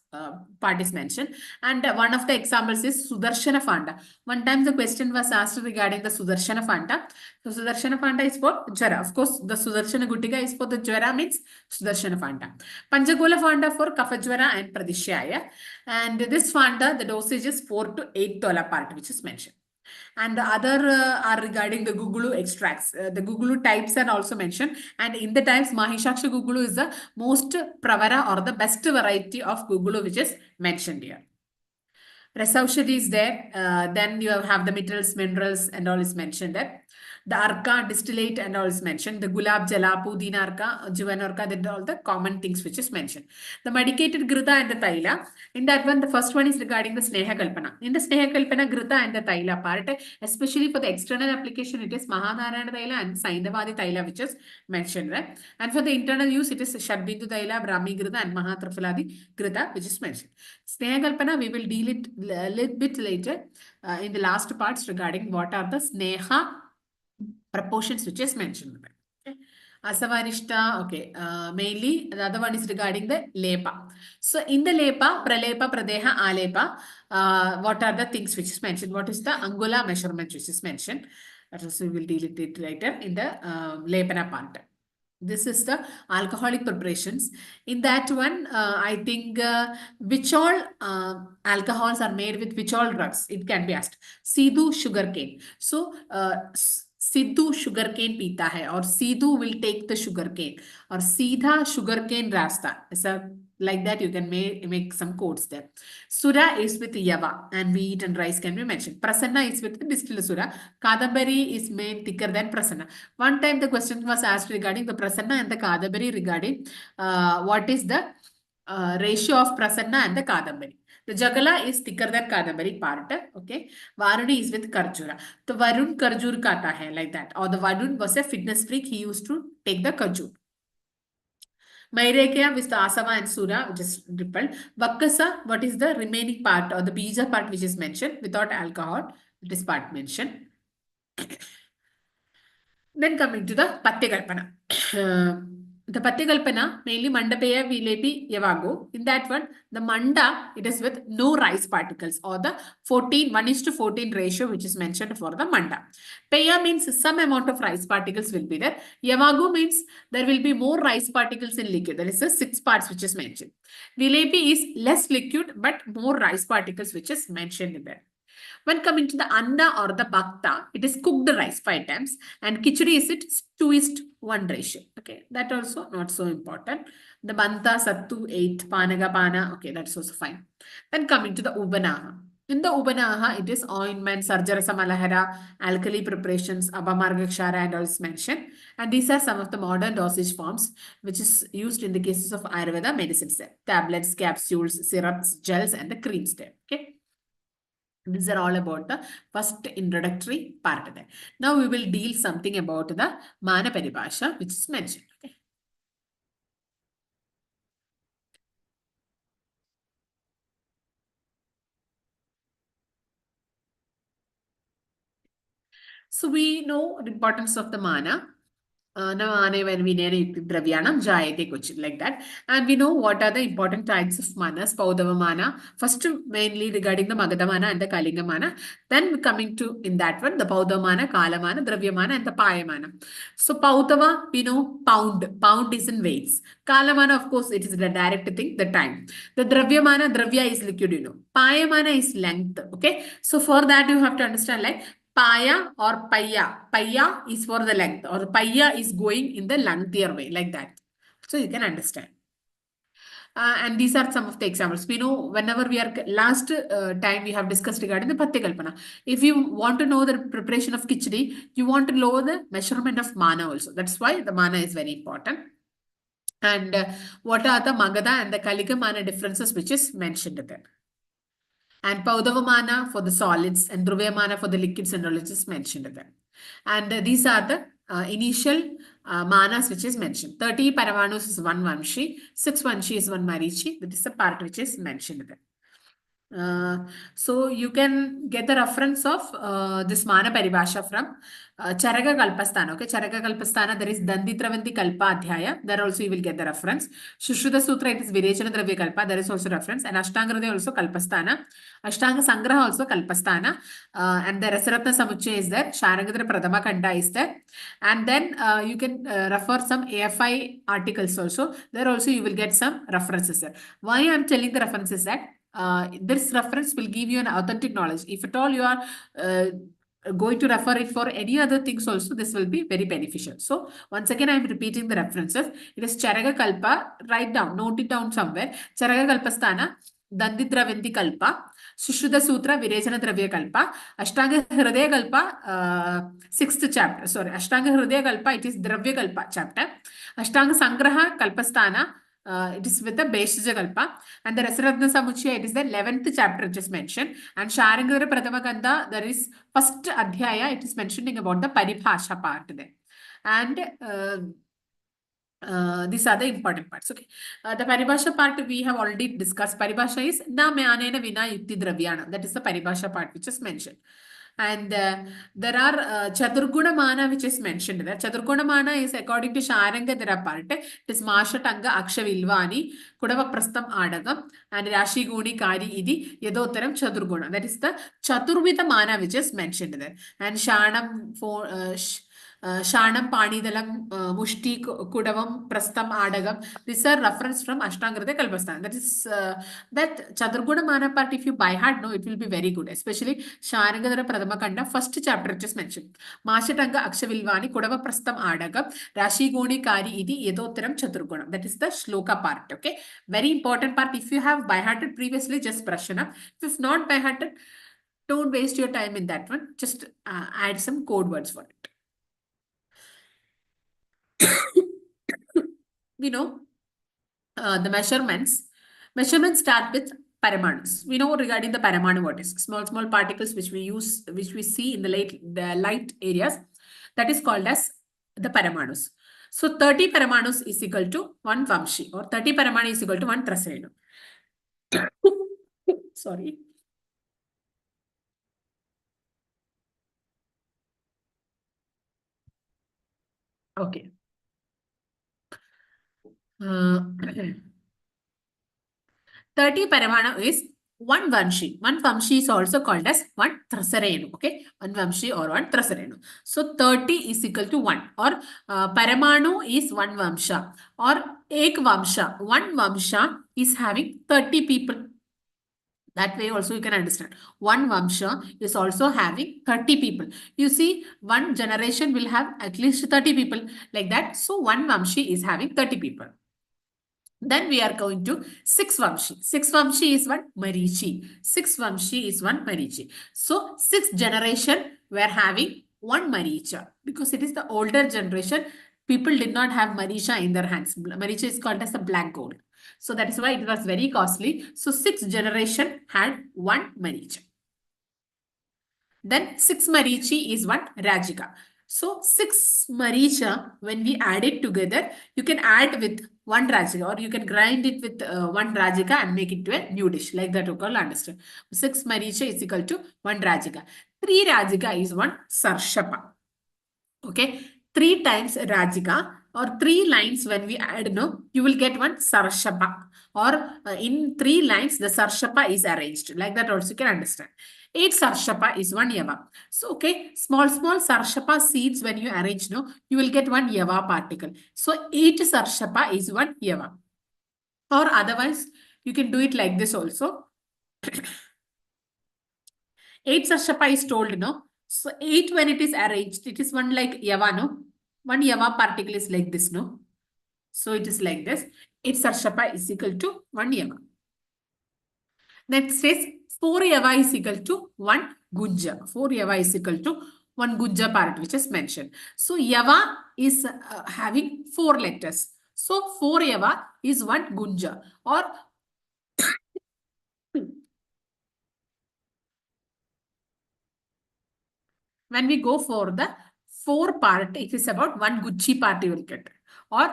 A: Part is mentioned, and one of the examples is Sudarshana Fanta. One time the question was asked regarding the Sudarshana Fanta. So Sudarshana Fanta is for Jara. Of course, the Sudarshana Guttika is for the Jara means Sudarshana Fanta. Panchagola Fanta for Kafajwara and Pradishyaya. And this Fanta, the dosage is 4 to 8 tola part, which is mentioned. And the other are regarding the Gugulu extracts. The Gugulu types are also mentioned. And in the types, Mahishaksha Gugulu is the most pravara or the best variety of Gugulu which is mentioned here. Rasaushadhi is there. Then you have the minerals and all is mentioned there. The Arka distillate and all is mentioned. The Gulab Jala, Pudina Arka, Juvan Arka, that are all the common things which is mentioned. The medicated Grita and the Taila. In that one, the first one is regarding the Sneha Kalpana. In the Sneha Kalpana, Grita and the Taila part, especially for the external application, it is Mahanarayana Taila and Saindavadi Taila which is mentioned there. And for the internal use, it is Shadbindu Taila, Brahmi Grita and Mahatrafaladi Grita which is mentioned. Sneha Kalpana, we will deal it a little bit later in the last parts regarding what are the Sneha proportions which is mentioned. Okay. Asavarishta, okay, mainly the other one is regarding the Lepa. So in the Lepa, Pralepa, Pradeha, Alepa, what are the things which is mentioned? What is the Angula measurement which is mentioned? That also we will deal with it later in the Lepana part. This is the alcoholic preparations. In that one, I think which all alcohols are made with which all drugs? It can be asked. Sidhu sugarcane. So, Sidhu sugarcane pita hai or Sidhu will take the sugarcane or Seedha sugarcane rasta. So like that you can make some quotes there. Sura is with Yava and wheat and rice can be mentioned. Prasanna is with the distilled Sura. Kadambari is made thicker than Prasanna. One time the question was asked regarding the Prasanna and the Kadambari regarding what is the ratio of Prasanna and the Kadambari. The Jagala is thicker than Kadambari part. Okay. Varuni is with Karjura. The Varun Karjur kata hai like that. Or the Varun was a fitness freak. He used to take the Karjur. Mairekya with the Asava and Sura, which is triple. Vakasa, what is the remaining part or the Bija part which is mentioned without alcohol? This part mentioned. Then coming to the Patyakalpana. The Patyakalpana, mainly Mandapeya, Vilepi, Yavago. In that one, the Manda, it is with no rice particles or the 1:14 ratio, which is mentioned for the Manda. Peya means some amount of rice particles will be there. Yavago means there will be more rice particles in liquid. That is the 6 parts which is mentioned. Vilepi is less liquid but more rice particles which is mentioned in there. When coming to the anda or the bhakta, it is cooked rice 5 times and khichdi is it 2:1 ratio. Okay, that also not so important. The banta, sattu, 8, panaga, pana. Okay, that's also fine. Then coming to the ubanaha. In the ubanaha, it is ointment, sarjarasa malahara, alkali preparations, abamargakshara and all is mentioned. And these are some of the modern dosage forms which is used in the cases of Ayurveda medicines there. Tablets, capsules, syrups, gels and the creams there. Okay. These are all about the first introductory part there. Now we will deal something about the Mana Paribhasha which is mentioned. Okay. So we know the importance of the mana. Like that. And we know what are the important types of manas, Paudava mana. First, mainly regarding the Magadha mana and the Kalinga mana. Then coming to, in that one, the Paudava mana, Kala mana, Dravya mana and the Paya mana. So Paudava, we know pound. Pound is in weights. Kala mana, of course, it is the direct thing, the time. The Dravya mana, Dravya is liquid, you know. Paya mana is length. Okay. So for that, you have to understand like, Paya or Paya. Paya is for the length or Paya is going in the lengthier way like that. So you can understand. And these are some of the examples. We know whenever we are last time we have discussed regarding the Patyakalpana. If you want to know the preparation of khichdi, you want to know the measurement of mana also. That's why the mana is very important. And what are the Magadha and the Kalika mana differences which is mentioned there. And Paudavamana for the solids and Druvamana for the liquids and all it is mentioned there. And these are the initial manas which is mentioned. 30 Paramanus is 1 Vamshi, 6 Vanshi is 1 Marichi. That is the part which is mentioned there. So you can get the reference of this Mana Paribhasha from Charaka Kalpasthana. Okay, Charaka Kalpasthana, there is Danditravanti Kalpa Adhyaya. There also you will get the reference. Shushruta Sutra, it is Virechana Dravya Kalpa. There is also reference. And Ashtanga also Kalpasthana. Ashtanga Sangraha also Kalpasthana. And the Rasaratna Samuchaya is there. Sharangadra Pradama Kanda is there. And then you can refer some AFI articles also. There also you will get some references there. Why I am telling the references that this reference will give you an authentic knowledge. If at all you are going to refer it for any other things also, this will be very beneficial. So once again, I am repeating the references. It is Charaka Kalpa. Write down, note it down somewhere. Charaka Kalpasthana, Danditravanti Kalpa, Sushruta Sutra, Virechana Dravya Kalpa, Ashtanga Hridaya Kalpa, 6th chapter. Sorry, Ashtanga Hridaya Kalpa, it is Dravya Kalpa chapter. Ashtanga Sangraha Kalpasthana, it is with the Bhaishajya Kalpa. And the Rasaratna Samuchaya, it is the 11th chapter just mentioned. And Sharangadara Pradama Kanda, there is first Adhyaya, it is mentioning about the Paribhasha part there. And these are the important parts. Okay. The Paribhasha part we have already discussed. Paribhasha is Na Myanena Vina Yukti Dravyana. That is the Paribhasha part which is mentioned. And there are Chaturguna Mana which is mentioned there. Chaturguna Mana is according to Sharanga there are part. It is Masha Tanga Aksha Vilvani, Kudava Prastam Adagam, and Rashi Guni Kari Idi, Yedotaram Chaturguna. That is the Chaturvita Mana which is mentioned there. And Shanam for Shanam Panidalam Mushti Kudavam Prastam Adagam. These are reference from Ashtangrada Kalpasthana. That is that Chaturguna Mana part, if you by heart know, it will be very good. Especially Sharangadara Pradama Kanda, first chapter just mentioned. Mashatanga Akshavilvani Kudava Prastam Adagam, Rashi Goni Kari Idi Yedotaram Chaturguna. That is the shloka part. Okay. Very important part. If you have by hearted previously, just brush it up. If not by hearted, don't waste your time in that one. Just add some code words for it. We know the measurements. Measurements start with paramanus. We know regarding the paramanu what is small particles which we see in the light areas. That is called as the paramanus. So 30 Paramanus is equal to 1 Vamshi, or 30 Paramanu is equal to 1 Trasarenu. Sorry. Okay. 30 Paramanu is 1 Vamshi. 1 Vamshi is also called as 1 Trasarenu. Okay. 1 Vamshi or 1 Trasarenu. So 30 is equal to 1, or Paramanu is 1 Vamsha, or Ek Vamsha. 1 Vamsha is having 30 people. That way also you can understand. One Vamsha is also having 30 people. You see, one generation will have at least 30 people like that. So one Vamshi is having 30 people. Then we are going to 6 Vamshi. 6 Vamshi is one Marichi. 6 Vamshi is one Marichi. So 6th generation we are having one Maricha, because it is the older generation. People did not have Marisha in their hands. Maricha is called as the black gold. So that is why it was very costly. So 6th generation had one Maricha. Then 6 Marichi is one Rajika. So 6 Maricha, when we add it together, you can add with one Rajika, or you can grind it with one Rajika and make it to a new dish. Like that you can understand. 6 Maricha is equal to 1 Rajika. 3 Rajika is 1 Sarshapa. Okay. 3 times Rajika, or 3 lines when we add, no, you will get one Sarshapa. Or in 3 lines, the Sarshapa is arranged. Like that also you can understand. 8 Sarshapa is 1 Yava. So, okay, small Sarshapa seeds when you arrange, no, you will get 1 Yava particle. So, 8 Sarshapa is 1 Yava. Or otherwise, you can do it like this also. 8 Sarshapa is told, no. So, 8 when it is arranged, it is one like Yava, no. 1 Yava particle is like this, no. So, it is like this. 8 Sarshapa is equal to 1 Yava. Next is 4 Yava is equal to 1 Gunja. 4 Yava is equal to 1 Gunja part, which is mentioned. So Yava is having 4 letters. So 4 Yava is 1 Gunja. Or when we go for the 4 part, it is about 1 Gucci part you will get. Or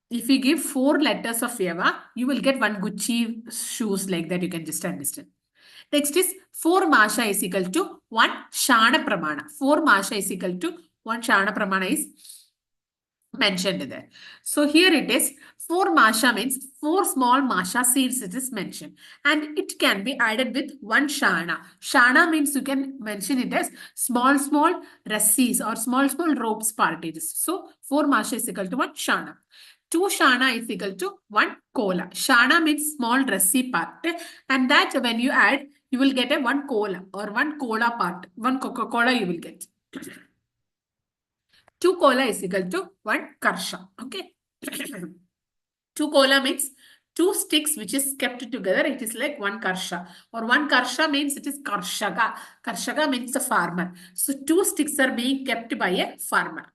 A: if you give 4 letters of Yava, you will get 1 Gucci shoes, like that you can just understand. Next is 4 Masha is equal to 1 Shana Pramana. 4 Masha is equal to 1 Shana Pramana is mentioned there. So here it is 4 Masha means 4 small Masha seeds it is mentioned. And it can be added with 1 Shana. Shana means you can mention it as small rassis or small ropes part it is. So 4 Masha is equal to 1 Shana. 2 Shana is equal to 1 Kola. Shana means small rassi part. And that when you add, you will get a 1 Kola or 1 Cola part. 1 Coca-Cola you will get. 2 Cola is equal to 1 Karsha. Okay. 2 Cola means 2 sticks which is kept together. It is like 1 Karsha. Or 1 Karsha means it is Karshaka. Karshaka means the farmer. So 2 sticks are being kept by a farmer.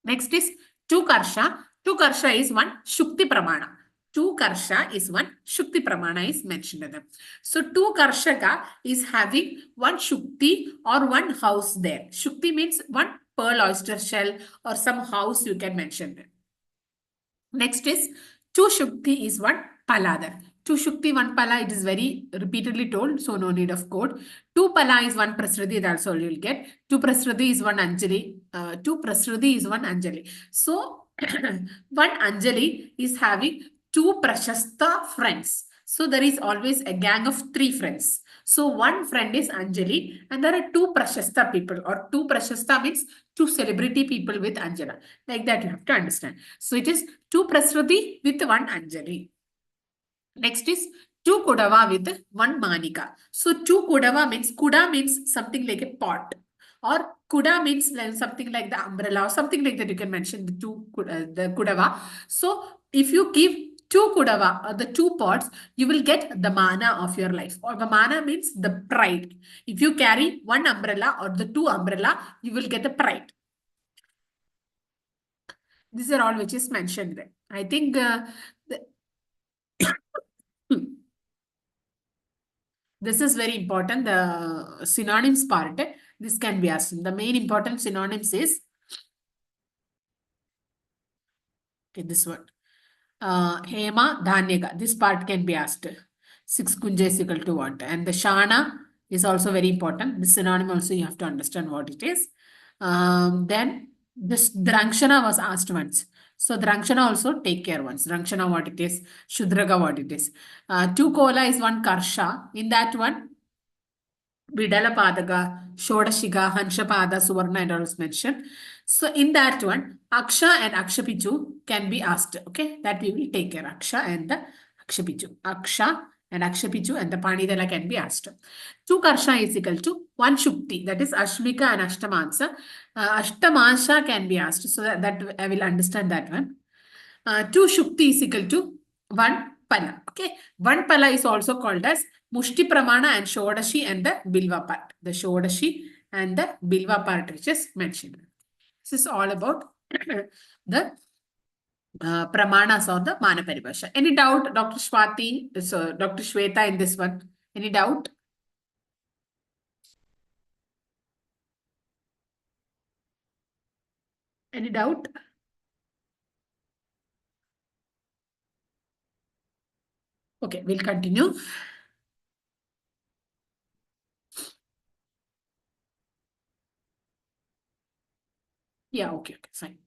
A: Next is 2 Karsha. 2 Karsha is 1 Shukti Pramana. 2 Karsha is 1 Shukti Pramana is mentioned. So 2 Karshaka is having 1 Shukti or 1 house there. Shukti means 1 pearl oyster shell or some house you can mention. Next is 2 Shukti is 1 Pala there. 2 Shukti, 1 Pala, it is very repeatedly told, so no need of code. 2 Pala is 1 Prasradi, that's all you will get. 2 Prasradi is 1 Anjali. 2 Prasradi is 1 Anjali. So 1 Anjali is having 2 Prashasta friends. So there is always a gang of 3 friends. So 1 friend is Anjali and there are 2 Prashasta people, or 2 Prashasta means 2 celebrity people with Anjala. Like that you have to understand. So it is 2 Prasradi with 1 Anjali. Next is 2 Kudava with 1 Manika. So 2 Kudava means, Kuda means something like a pot. Or Kuda means like something like the umbrella or something like that you can mention the the Kudava. So if you give 2 Kudava or the 2 pots, you will get the mana of your life. Or the mana means the pride. If you carry 1 umbrella or the 2 umbrella, you will get the pride. These are all which is mentioned there. I think this is very important, the synonyms part. This can be asked. The main important synonyms is this one. Hema, Dhanyaka. This part can be asked. 6 kunja is equal to what? And the Shana is also very important. This synonym also you have to understand what it is. Then this Drakshana was asked once. So Drakshana also take care once. Drakshana what it is. Shudraga what it is. 2 Kola is 1 Karsha. In that one, Vidalapadaka, Shodashiga, Hanshapada, Suvarna, and all is mentioned. So in that one, Aksha and Akshapichu can be asked. Okay, that we will take care. Aksha and the Akshapichu. Aksha and Akshapichu and the Panidala can be asked. 2 Karsha is equal to 1 Shukti. That is Ashmika and Ashtamansa. Ashtamansa can be asked. So that I will understand that one. 2 Shukti is equal to 1 Pala. Okay. 1 Pala is also called as Mushti Pramana and Shodashi and the Bilva part. The Shodashi and the Bilva part which is mentioned. This is all about the Pramanas or the Mana Paribhasha. Any doubt, Dr. Swati, so Dr. Shweta in this one? Any doubt? Any doubt? Okay, we'll continue. Yeah, okay, fine.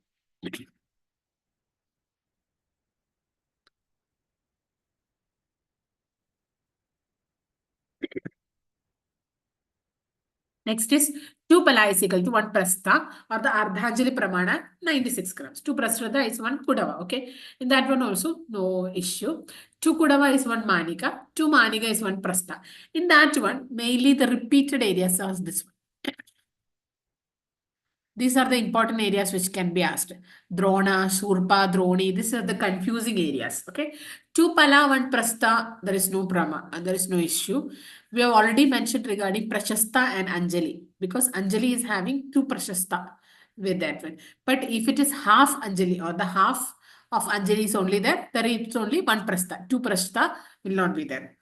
A: Next is 2 Pala is equal to 1 Prastha or the Ardhanjali Pramana 96 grams. 2 Prastha is 1 Kudava. Okay. In that one also no issue. 2 Kudava is 1 Manika. 2 Manika is 1 Prastha. In that one, mainly the repeated areas are this one. These are the important areas which can be asked. Drona, Surpa, Droni. These are the confusing areas. Okay. 2 Pala, 1 Prastha. There is no Brahma. There is no issue. We have already mentioned regarding Prashasta and Anjali. Because Anjali is having 2 Prashasta with that one. But if it is half Anjali or the half of Anjali is only there, there is only 1 Prastha. 2 Prashasta will not be there.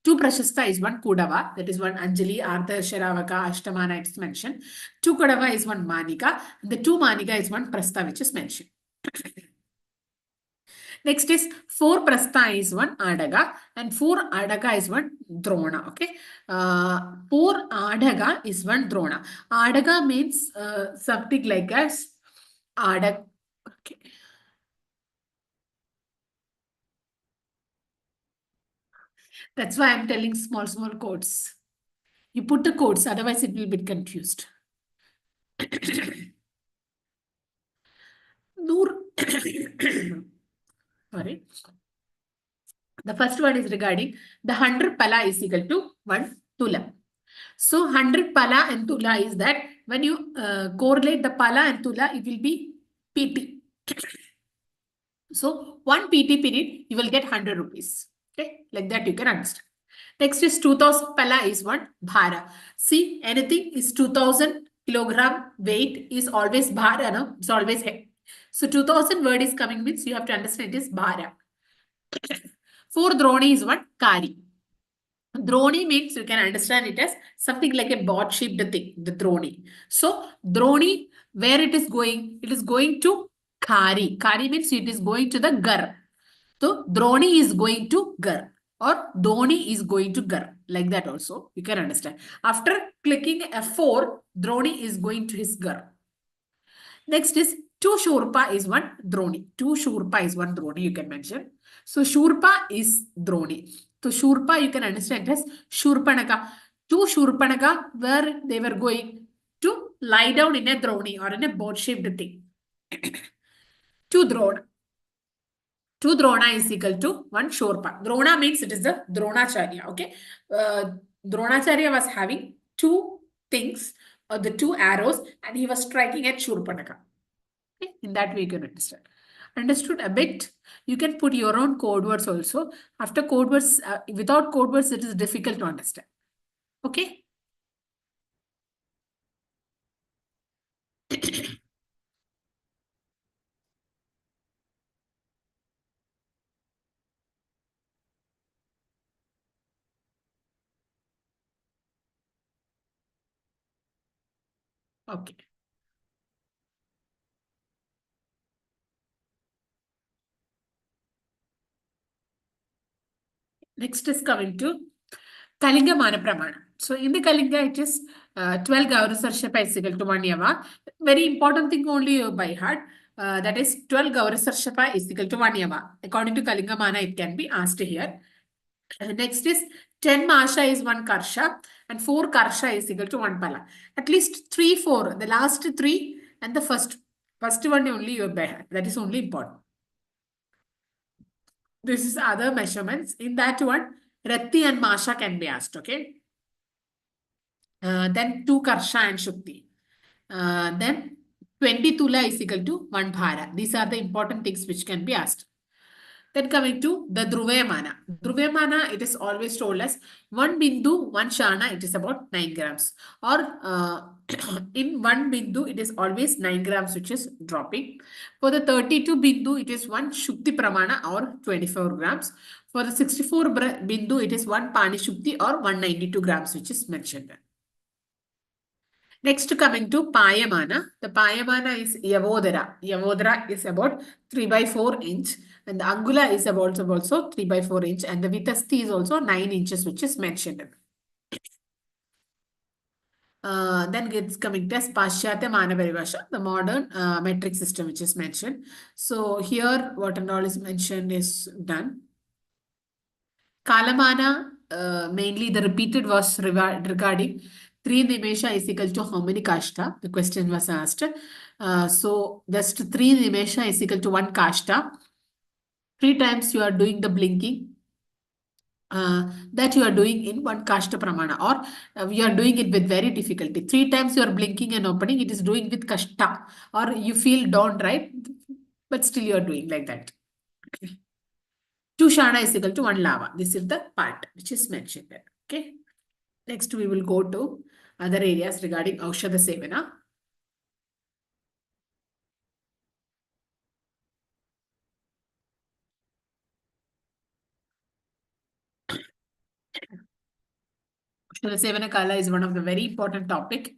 A: 2 Prashasta is 1 Kudava, that is 1 Anjali, Ardha, Sharavaka, Ashtamana, it is mentioned. 2 Kudava is 1 Manika, and the 2 Manika is 1 Prastha, which is mentioned. Next is 4 Prastha is 1 Adaga, and 4 Adaga is 1 Drona. Okay, 4 Adaga is 1 Drona. Adaga means something like as Adag. Okay. That's why I'm telling small codes. You put the codes, otherwise it will be confused. Nur. Sorry. The first one is regarding the 100 pala is equal to 1 tula. So 100 pala and tula is that when you correlate the pala and tula, it will be PT. So 1 PT period, you will get 100 rupees. Okay, like that you can understand. Next is 2000 pala is 1 bhara. See, anything is 2000 kilogram weight is always bhara, no? It's always heavy. So 2000 word is coming means you have to understand it is bhara. 4 droni is 1 kari. Droni means you can understand it as something like a board-shaped thing, the droni. So, droni, where it is going? It is going to Kari. Kari means it is going to the Gar. So, droni is going to Gar or Dhoni is going to Gar. Like that also, you can understand. After clicking F4, droni is going to his Gar. Next is 2 Shurpa is 1 Droni. 2 Shurpa is 1 Droni, you can mention. So Shurpa is Droni. So Shurpa, you can understand as Shurpanaka. 2 Shurpanaka, where they were going to lie down in a Droni or in a boat-shaped thing. 2 Drona. 2 Drona is equal to 1 Shurpa. Drona means it is the Dronacharya. Okay. Dronacharya was having 2 things, or the 2 arrows, and he was striking at Shurpanaka. Okay? In that way, you can understand. Understood a bit? You can put your own code words also. After code words, without code words, it is difficult to understand. Okay? Okay. Next is coming to Kalinga Mana Pramana. So in the Kalinga, it is 12 Gaurasarsha is equal to 1 Yava. Very important thing only you by heart. That is 12 Gaurasarsha is equal to 1 Yava. According to Kalinga Mana, it can be asked here. Next is 10 Masha is 1 Karsha and 4 Karsha is equal to 1 Pala. At least 3, 4. The last 3 and the first one only you by heart. That is only important. This is other measurements. In that one, Rati and Masha can be asked, okay? Then 2 Karsha and Shukti. Then 20 Tula is equal to 1 Bhara. These are the important things which can be asked. Then coming to the Druvayamana. Druvayamana, it is always told as 1 Bindu, 1 Shana, it is about 9 grams. Or in 1 Bindu, it is always 9 grams which is dropping. For the 32 Bindu, it is 1 Shukti Pramana or 24 grams. For the 64 Bindu, it is 1 Pani Shukti or 192 grams which is mentioned. Next coming to Payamana. The Payamana is Yavodara. Yavodara is about 3 by 4 inch. And the Angula is about also 3 by 4 inch. And the Vitasti is also 9 inches, which is mentioned. Then it's coming to Paschatya Mana Paribhasha, the modern metric system, which is mentioned. So here, what and all is mentioned is done. Kalamana, mainly the repeated was regarding 3 Nimesha is equal to how many Kashta? The question was asked. So just 3 Nimesha is equal to 1 Kashta. 3 times you are doing the blinking. That you are doing in 1 Kashta Pramana, or you are doing it with very difficulty. 3 times you are blinking and opening, it is doing with Kashta, or you feel dawn, right? But still you are doing like that. 2 Shana is equal to 1 Lava. This is the part which is mentioned there. Okay. Next, we will go to other areas regarding Aushadha Sevana. Aushadha Sevana Kala is one of the very important topic.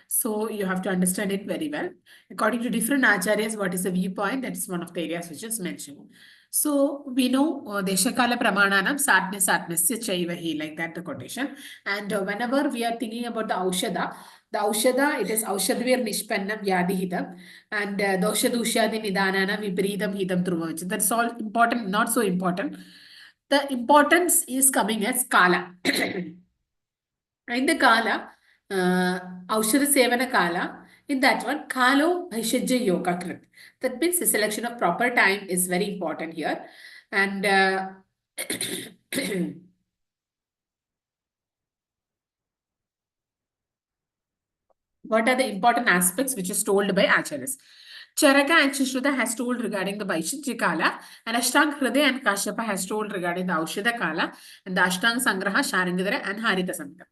A: So you have to understand it very well. According to different acharyas, what is the viewpoint? That is one of the areas which is mentioned. So we know Deshakala Pramananam Satnasya Chaivahi, like that the quotation. And whenever we are thinking about the Aushadha, it is Aushadvir Nishpannam Yadi Hitam, and Doshadushadi Nidanana Viparidam Hitam Druvavich. That's all important, not so important. The importance is coming as Kala. In the Kala, Aushadha Sevana Kala, in that one, Kalo Bhaishajya Yoga Krit. That means the selection of proper time is very important here. And what are the important aspects which is told by Acharyas? Charaka and Shishruta has told regarding the Bhaishajya Kala, and Ashtang Hriday and Kashyapa has told regarding the Aushadha Kala, and the Ashtang Sangraha, Sharangadara, and Harita Samhita.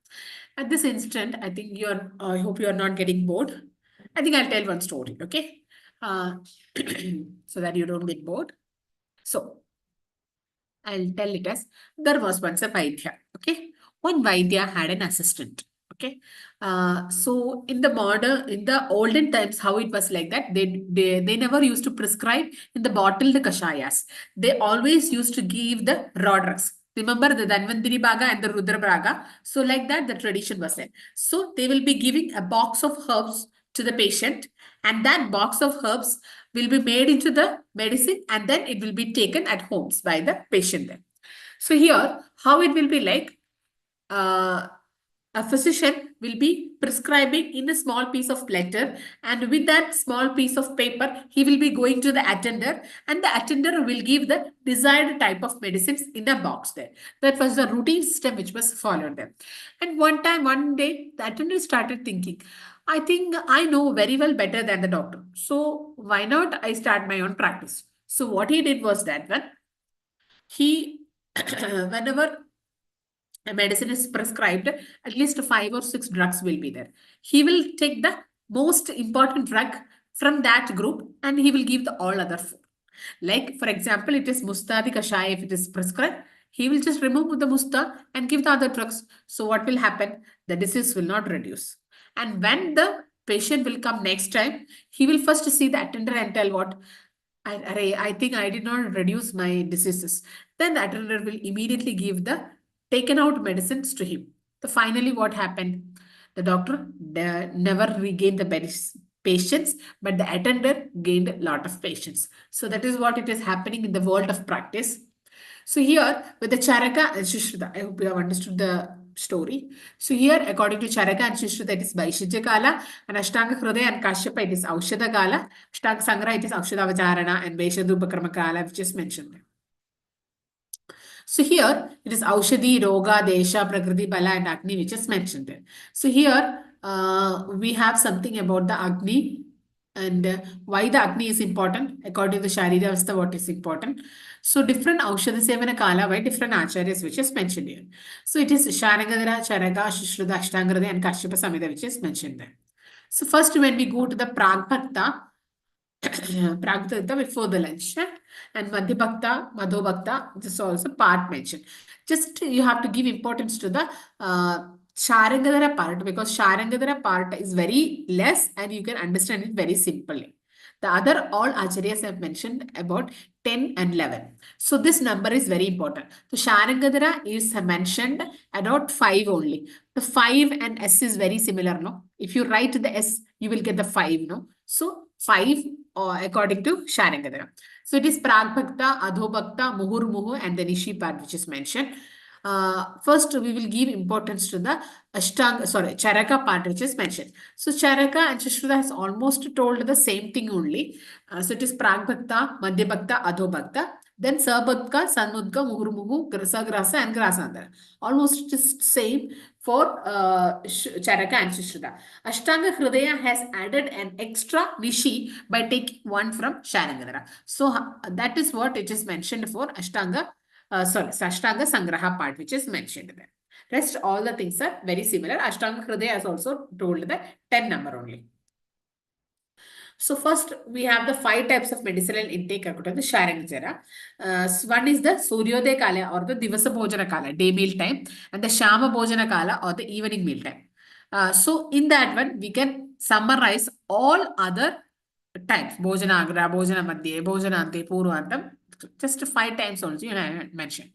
A: At this instant, I think I hope you are not getting bored. I think I'll tell one story, okay? So that you don't get bored. So, I'll tell it as there was once a Vaidya, okay? One Vaidya had an assistant, okay? So in the olden times, how it was like that, they never used to prescribe in the bottled kashayas. They always used to give the raw drugs. Remember the Dhanvantari Bhaga and the Rudra Bhaga? So like that, the tradition was there. So they will be giving a box of herbs to the patient, and that box of herbs will be made into the medicine, and then it will be taken at homes by the patient then. So here, how it will be like, a physician will be prescribing in a small piece of letter, and with that small piece of paper, he will be going to the attender, and the attender will give the desired type of medicines in a box there. That was the routine system which was followed there. And one day, the attender started thinking, I think I know very well better than the doctor. So why not I start my own practice? So what he did was that when he, whenever a medicine is prescribed, at least 5 or 6 drugs will be there. He will take the most important drug from that group and he will give the all other 4. Like, for example, it is Mustadi Kashaya if it is prescribed. He will just remove the Musta and give the other drugs. So what will happen? The disease will not reduce. And when the patient will come next time, he will first see the attendant and tell what, I think I did not reduce my diseases. Then the attendant will immediately give the taken out medicines to him. So finally, what happened? The doctor never regained the patients, but the attendant gained a lot of patients. So that is what it is happening in the world of practice. So here with the Charaka and Shushruta, I hope you have understood the story. So here, according to Charaka and Shushruta, it is Bhaishajya Kala, and Ashtanga Hridaya and Kashyapa, it is Aushadha Kala, Ashtanga Sangra, it is Aushadhavacharana, and Vaishadhupakarma Kala, which is mentioned. So here it is Aushadhi, Roga, Desha, Prakriti, Bala, and Agni, which is mentioned there. So here we have something about the Agni and why the Agni is important according to the Sharira Avastha, what is important. So different Aushadha Sevana Kala by different acharyas, which is mentioned here. So it is Sharangadara, Charaka, Shushruta, Ashtangrada, and Kashyapa Samhita, which is mentioned there. So first when we go to the Pragbhakta, Pragbhakta before the lunch, and Madhyabhakta, Madhobhakta, this is also part mentioned. Just you have to give importance to the Sharangadara part, because Sharangadara part is very less and you can understand it very simply. The other all acharyas have mentioned about 10 and 11. So this number is very important. So Sharangadara is mentioned about 5 only. The 5 and S is very similar, no? If you write the S, you will get the 5, no? So 5 according to Sharangadara. So it is Pragbhakta, Adhobhakta, Muhur, and the Nishi part, which is mentioned. First, we will give importance to the Charaka part, which is mentioned. So Charaka and Shushruta has almost told the same thing only. So it is Pragbhakta, Madhyabhakta, Adhobhakta. Then Sabhakta, Sanmudga, Muhurmuhu, Grasa, and Grasandara. Almost just same for Charaka and Shushruta. Ashtanga Hridaya has added an extra Nishi by taking one from Sharangadara. So that is what it is mentioned for Ashtanga, Ashtanga Sangraha part, which is mentioned there. Rest all the things are very similar. Ashtanga Hridaya has also told the 10 number only. So first we have the 5 types of medicinal intake according to Sharangadara. One is the Suryodaya Kala or the Divasa Bhojana Kala, day meal time, and the Shama Bhojana Kala or the evening meal time. So in that one, we can summarize all other times. Bhojana Agra, Bhojana Madhye, Bhojana Ante, Purvantam, just 5 times also you have mentioned.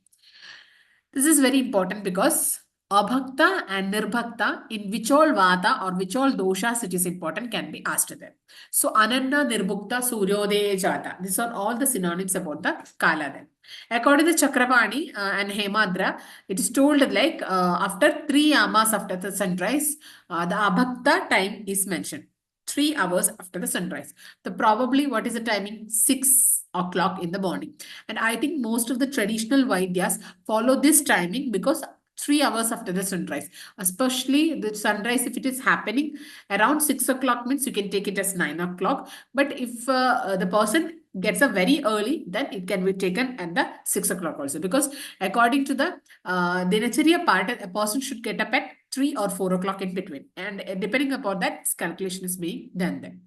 A: This is very important because Abhakta and Nirbhakta, in which all Vata or which all doshas it is important, can be asked there. So Ananda, Nirbhukta, Suryodaya, Jata. These are all the synonyms about the Kala then. According to Chakrapani and Hemadra, it is told like after 3 yamas after the sunrise, the Abhakta time is mentioned. 3 hours after the sunrise. So probably what is the timing? 6 o'clock in the morning. And I think most of the traditional Vaidyas follow this timing because 3 hours after the sunrise, especially the sunrise, if it is happening around 6 o'clock means you can take it as 9 o'clock. But if the person gets up very early, then it can be taken at the 6 o'clock also, because according to the Dinacharya part, a person should get up at 3 or 4 o'clock in between, and depending upon that, calculation is being done then.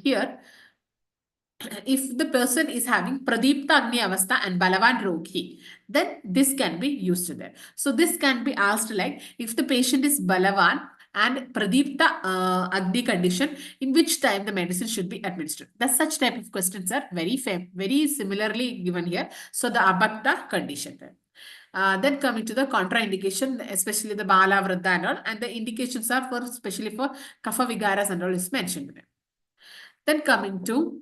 A: Here, if the person is having Pradipta Agni Avastha and Balavan Rogi, then this can be used there. So this can be asked like, if the patient is Balavan and Pradipta Agni condition, in which time the medicine should be administered. The such type of questions are very similarly given here. So the Abhakta condition there. Then coming to the contraindication, especially the Bala, Vridha and all, and the indications are for especially for Kapha Vigaras and all is mentioned there. Then coming to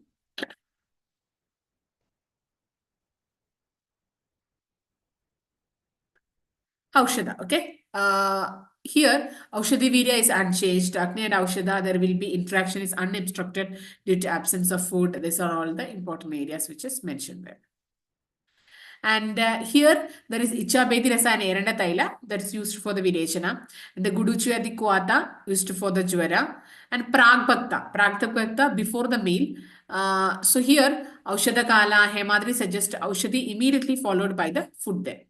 A: Aushadha, okay? Here, Aushadhi Virya is unchanged. Agni and Aushadha, there will be interaction is unobstructed due to absence of food. These are all the important areas which is mentioned there. And here, there is Icha Bedi Rasa and Eranda Taila that is used for the Virechana. And the Guduchuya the Kuata used for the Jwara. And Pragbhakta before the meal. So here, Aushadha Kala, Hemadri suggest Aushadhi immediately followed by the food there.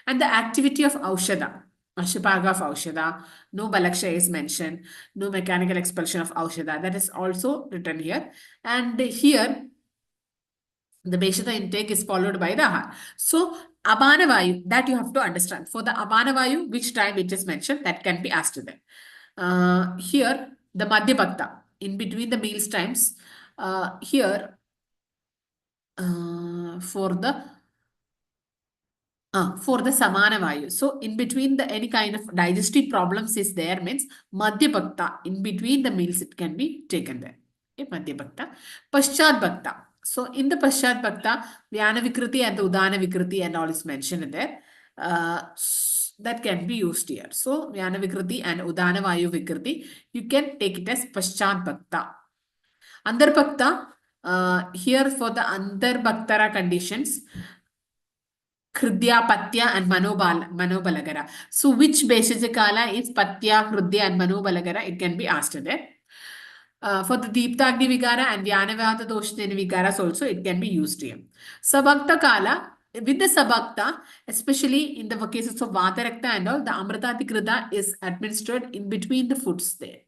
A: And the activity of Aushadha, Ashapaga of Aushadha, no Balaksha is mentioned, no mechanical expulsion of Aushadha, that is also written here. And here, the Beshata intake is followed by the Ahar. So, Apana Vayu, that you have to understand. For the Apana Vayu, which time it is mentioned, that can be asked there. Here, the Madhya Bhakta, in between the meals times, here, for the Samana Vayu. So, in between the any kind of digestive problems is there means Madhya Bhakta, in between the meals it can be taken there. Okay, Madhya Bhakta. Paschat Bhakta. So, in the Paschat Bhakta, Vyana Vikriti and the Udana Vikriti and all is mentioned there. That can be used here. So, Vyana Vikriti and Udana Vayu Vikriti, you can take it as Paschat Bhakta. Andar Bhakta, here for the Andar Bhaktara conditions, Hridya, Patya, and Manobalagara. So, which Bhaishajya Kala is Patya, Hridya, and Manobalagara? It can be asked there. For the Deeptagni Vigara and Vyanavata Doshneni Vigaras also, it can be used here. Sabhakta Kala, with the Sabhakta, especially in the cases of Vatarakta and all, the Amritati Krita is administered in between the foods there.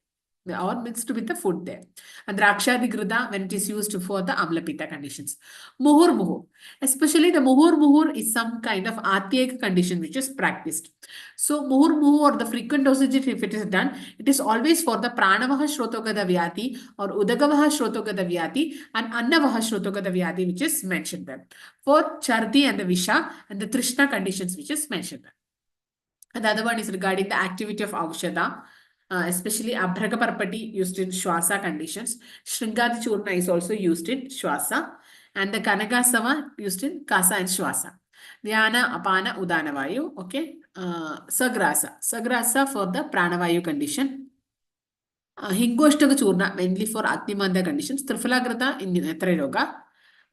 A: They are mixed with the food there. And Drakshadi Grida when it is used for the Amlapita conditions. Muhur Muhur. Especially the Muhur Muhur is some kind of Atyaic condition which is practiced. So Muhur Muhur or the frequent dosage if it is done, it is always for the Pranavaha Shrotogada Vyati or Udagavaha Shrotogada Vyati and Annavaha Shrotogada Vyati which is mentioned there. For Chardi and the Visha and the Trishna conditions which is mentioned there. And the other one is regarding the activity of Avshada. Especially Abhraka Parpati used in Shwasa conditions. Shringadi Churna is also used in Shwasa. And the Kanagasava used in Kasa and Shwasa. Dhyana, Apana, Udana Vayu. Okay. Sagrasa. Sagrasa for the Pranavayu condition. Hingoshtaka Churna mainly for Agnimanda conditions. Trifalagrata in Netrayoga.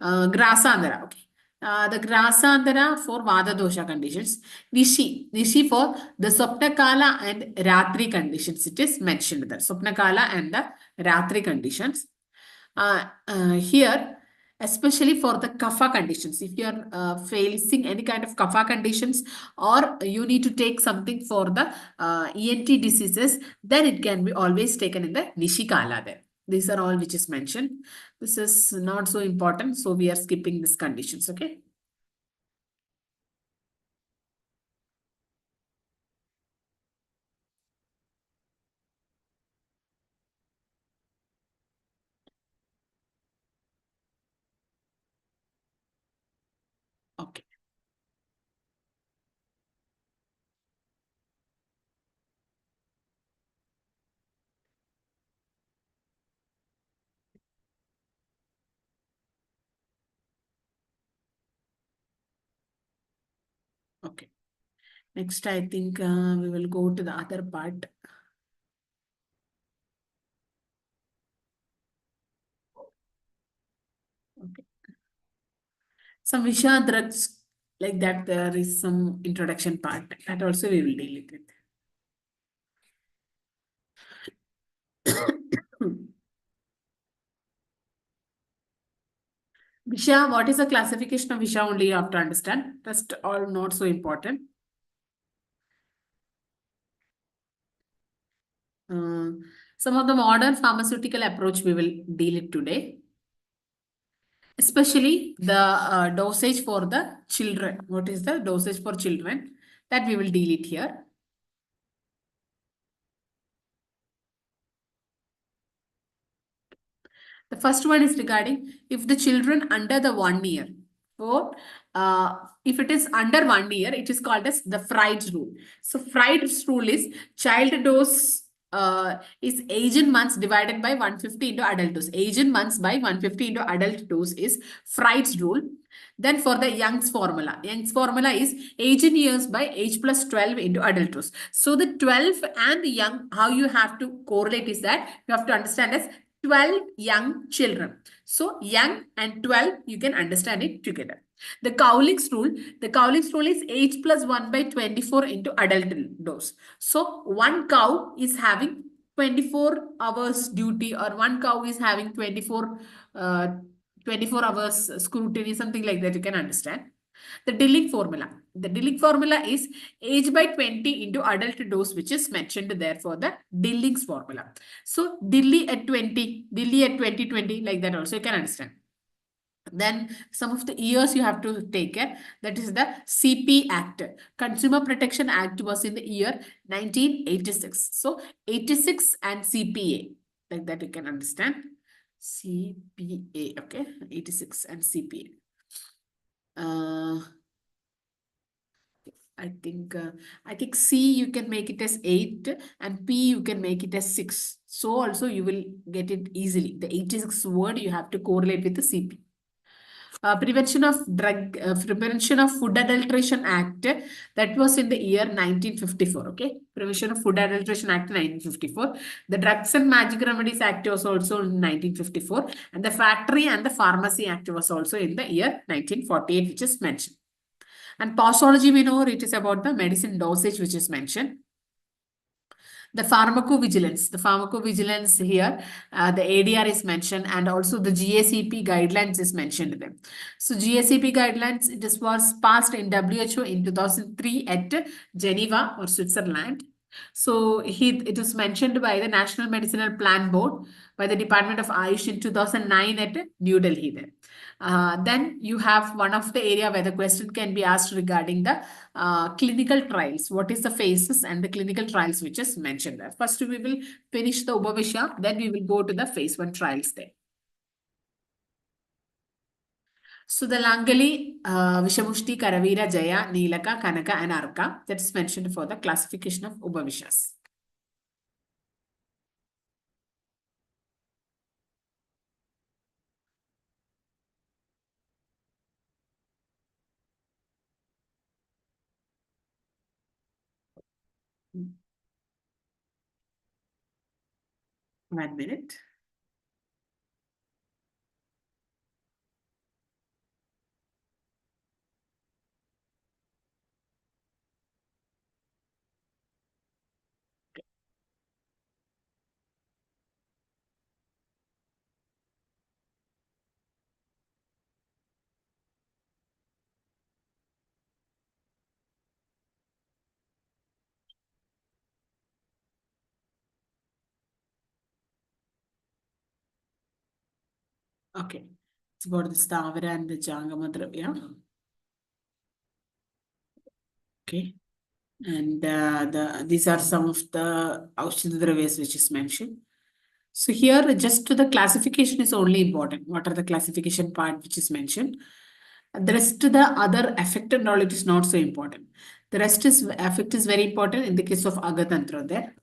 A: Grasandara. Okay. The Grasandara for Vada Dosha conditions. Nishi for the Sopnakala and Ratri conditions. It is mentioned there. Sopnakala and the Ratri conditions. Here, especially for the kapha conditions, if you are facing any kind of kapha conditions or you need to take something for the ENT diseases, then it can be always taken in the Nishikala there. These are all which is mentioned. This is not so important, so we are skipping these conditions, okay? Okay. Okay. Next, I think we will go to the other part. Okay. Some Visha drugs like that, there is some introduction part that also we will deal with. Visha, what is the classification of Visha only you have to understand. Rest all not so important. Some of the modern pharmaceutical approach we will deal it today. Especially the dosage for the children. What is the dosage for children? That we will deal it here. The first one is regarding if the children under the 1 year. So, if it is under 1 year, it is called as the Freud's rule. So, Freud's rule is child dose is age in months divided by 150 into adult dose. Age in months by 150 into adult dose is Freud's rule. Then for the Young's formula is age in years by age plus 12 into adult dose. So the 12 and the young, how you have to correlate is that you have to understand as 12 young children. So young and 12, you can understand it together. The Cowling's rule is age plus 1 by 24 into adult dose. So one cow is having 24 hours duty or one cow is having 24 hours scrutiny, something like that you can understand. The Dilling formula. The Dilling formula is age by 20 into adult dose, which is mentioned there for the Dilling's formula. So Dilly at 20, Dilly at 2020, like that also you can understand. Then some of the years you have to take care. That is the CP Act. Consumer Protection Act was in the year 1986. So 86 and CPA, like that you can understand. CPA, okay, 86 and CPA. I think C you can make it as 8 and P you can make it as 6. So also you will get it easily. The 86 word you have to correlate with the CP. Prevention of Food Adulteration Act, that was in the year 1954. Okay, Prevention of Food Adulteration Act 1954. The Drugs and Magic Remedies Act was also in 1954, and the Factory and the Pharmacy Act was also in the year 1948, which is mentioned. And posology, we know it is about the medicine dosage, which is mentioned. The pharmacovigilance here, the ADR is mentioned, and also the GACP guidelines is mentioned there. So GACP guidelines, was passed in WHO in 2003 at Geneva or Switzerland. So it was mentioned by the National Medicinal Plan Board by the Department of Ayush in 2009 at New Delhi there. Then you have one of the area where the question can be asked regarding the clinical trials. What is the phases and the clinical trials which is mentioned there? First, we will finish the Ubhavisha, then we will go to the phase 1 trials there. So the Langali, Vishamushti, Karavira, Jaya, Nilaka, Kanaka, and Arka, that is mentioned for the classification of Ubhavishas. One minute. Okay. It's about the Stavara and the Jangama Dravya. Okay. And these are some of the Aushadha Dravyas which is mentioned. So here, just to the classification is only important. What are the classification part which is mentioned? The rest to the other effect and all, it is not so important. The rest is effect is very important in the case of Agatantra there.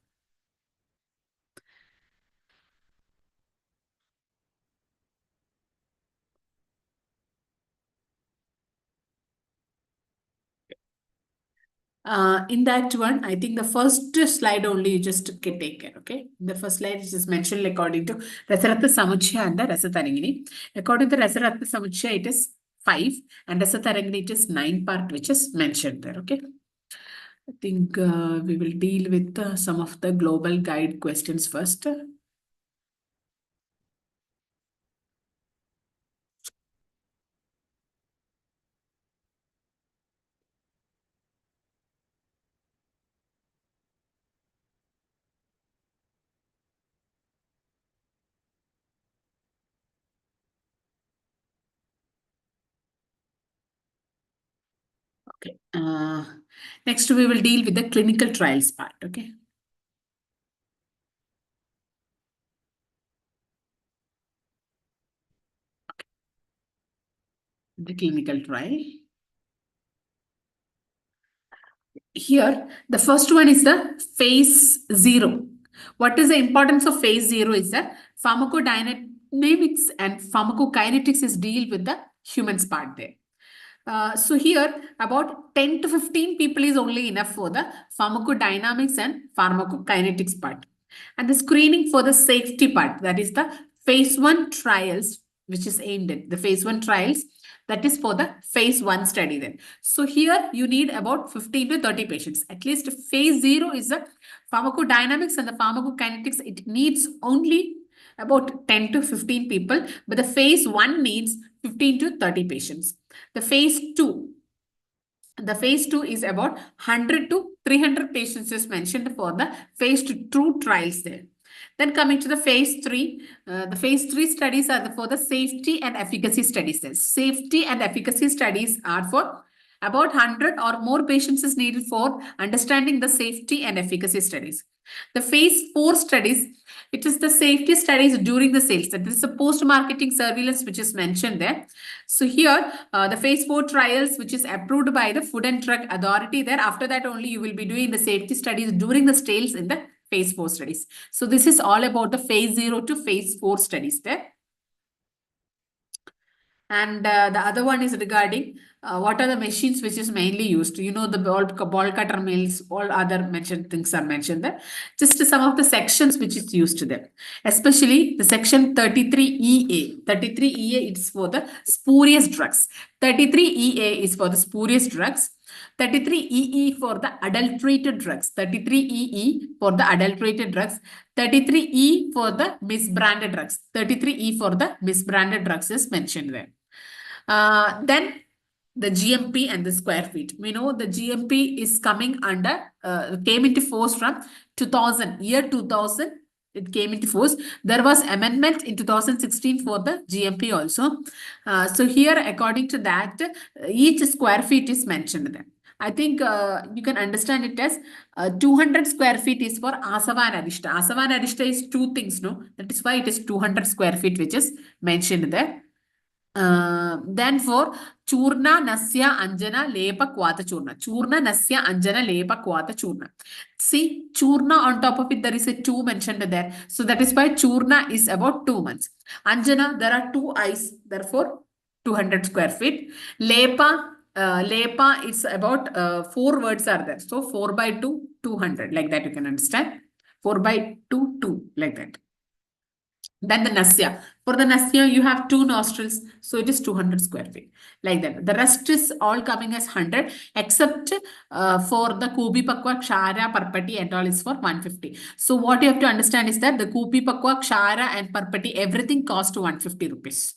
A: In that one, I think the first slide only you just take care, okay? The first slide is just mentioned according to Rasaratha Samuchya and the Rasatarangini. According to Rasaratha Samuchya, it is 5 and Rasatarangini, it is 9 part which is mentioned there, okay? I think we will deal with some of the global guide questions first. Okay. Next, we will deal with the clinical trials part. Okay. The clinical trial. Here, the first one is the phase 0. What is the importance of phase 0 is that pharmacodynamics and pharmacokinetics is deal with the humans part there. So here, about 10 to 15 people is only enough for the pharmacodynamics and pharmacokinetics part. And the screening for the safety part, that is the phase 1 trials, which is aimed at the phase 1 trials, that is for the phase 1 study then. So here you need about 15 to 30 patients. At least phase 0 is the pharmacodynamics and the pharmacokinetics. It needs only about 10 to 15 people, but the phase 1 needs 15 to 30 patients. The phase 2 is about 100 to 300 patients is mentioned for the phase 2 trials there. Then coming to the phase 3, the phase 3 studies are for the safety and efficacy studies. Safety and efficacy studies are for about 100 or more patients is needed for understanding the safety and efficacy studies. The phase 4 studies, it is the safety studies during the sales. That is the post-marketing surveillance which is mentioned there. So here, the phase 4 trials which is approved by the Food and Drug Authority there. After that only you will be doing the safety studies during the sales in the phase 4 studies. So this is all about the phase 0 to phase 4 studies there. And the other one is regarding what are the machines which is mainly used. You know, the ball cutter mills, all other mentioned things are mentioned there. Just some of the sections which is used there. Especially the section 33EA. 33EA is for the spurious drugs. 33EA is for the spurious drugs. 33EE for the adulterated drugs. 33EE for the adulterated drugs. 33E for the misbranded drugs. 33E for the misbranded drugs is mentioned there. Then the GMP and the square feet. We know the GMP is coming under, came into force from 2000, year 2000. It came into force. There was amendment in 2016 for the GMP also. So here, according to that, each square feet is mentioned there. I think you can understand it as 200 square feet is for Asava and Adishta. Asava and Adishta is two things, no? That is why it is 200 square feet, which is mentioned there. Then for Churna, Nasya, Anjana, Lepa, Kwata Churna. Churna, Nasya, Anjana, Lepa, Kwata Churna. See, Churna on top of it, there is a 2 mentioned there. So that is why Churna is about 2 months. Anjana, there are 2 eyes, therefore 200 square feet. Lepa, Lepa is about 4 words are there. So 4 by 2, 200. Like that you can understand. 4 by 2, 2. Like that. Then the Nasya. For the Nasya, you have 2 nostrils. So it is 200 square feet. Like that. The rest is all coming as 100 except for the Kubi Pakwa, Kshara, Parpati and all is for 150. So what you have to understand is that the Kubi Pakwa, Kshara and Parpati, everything cost 150 rupees.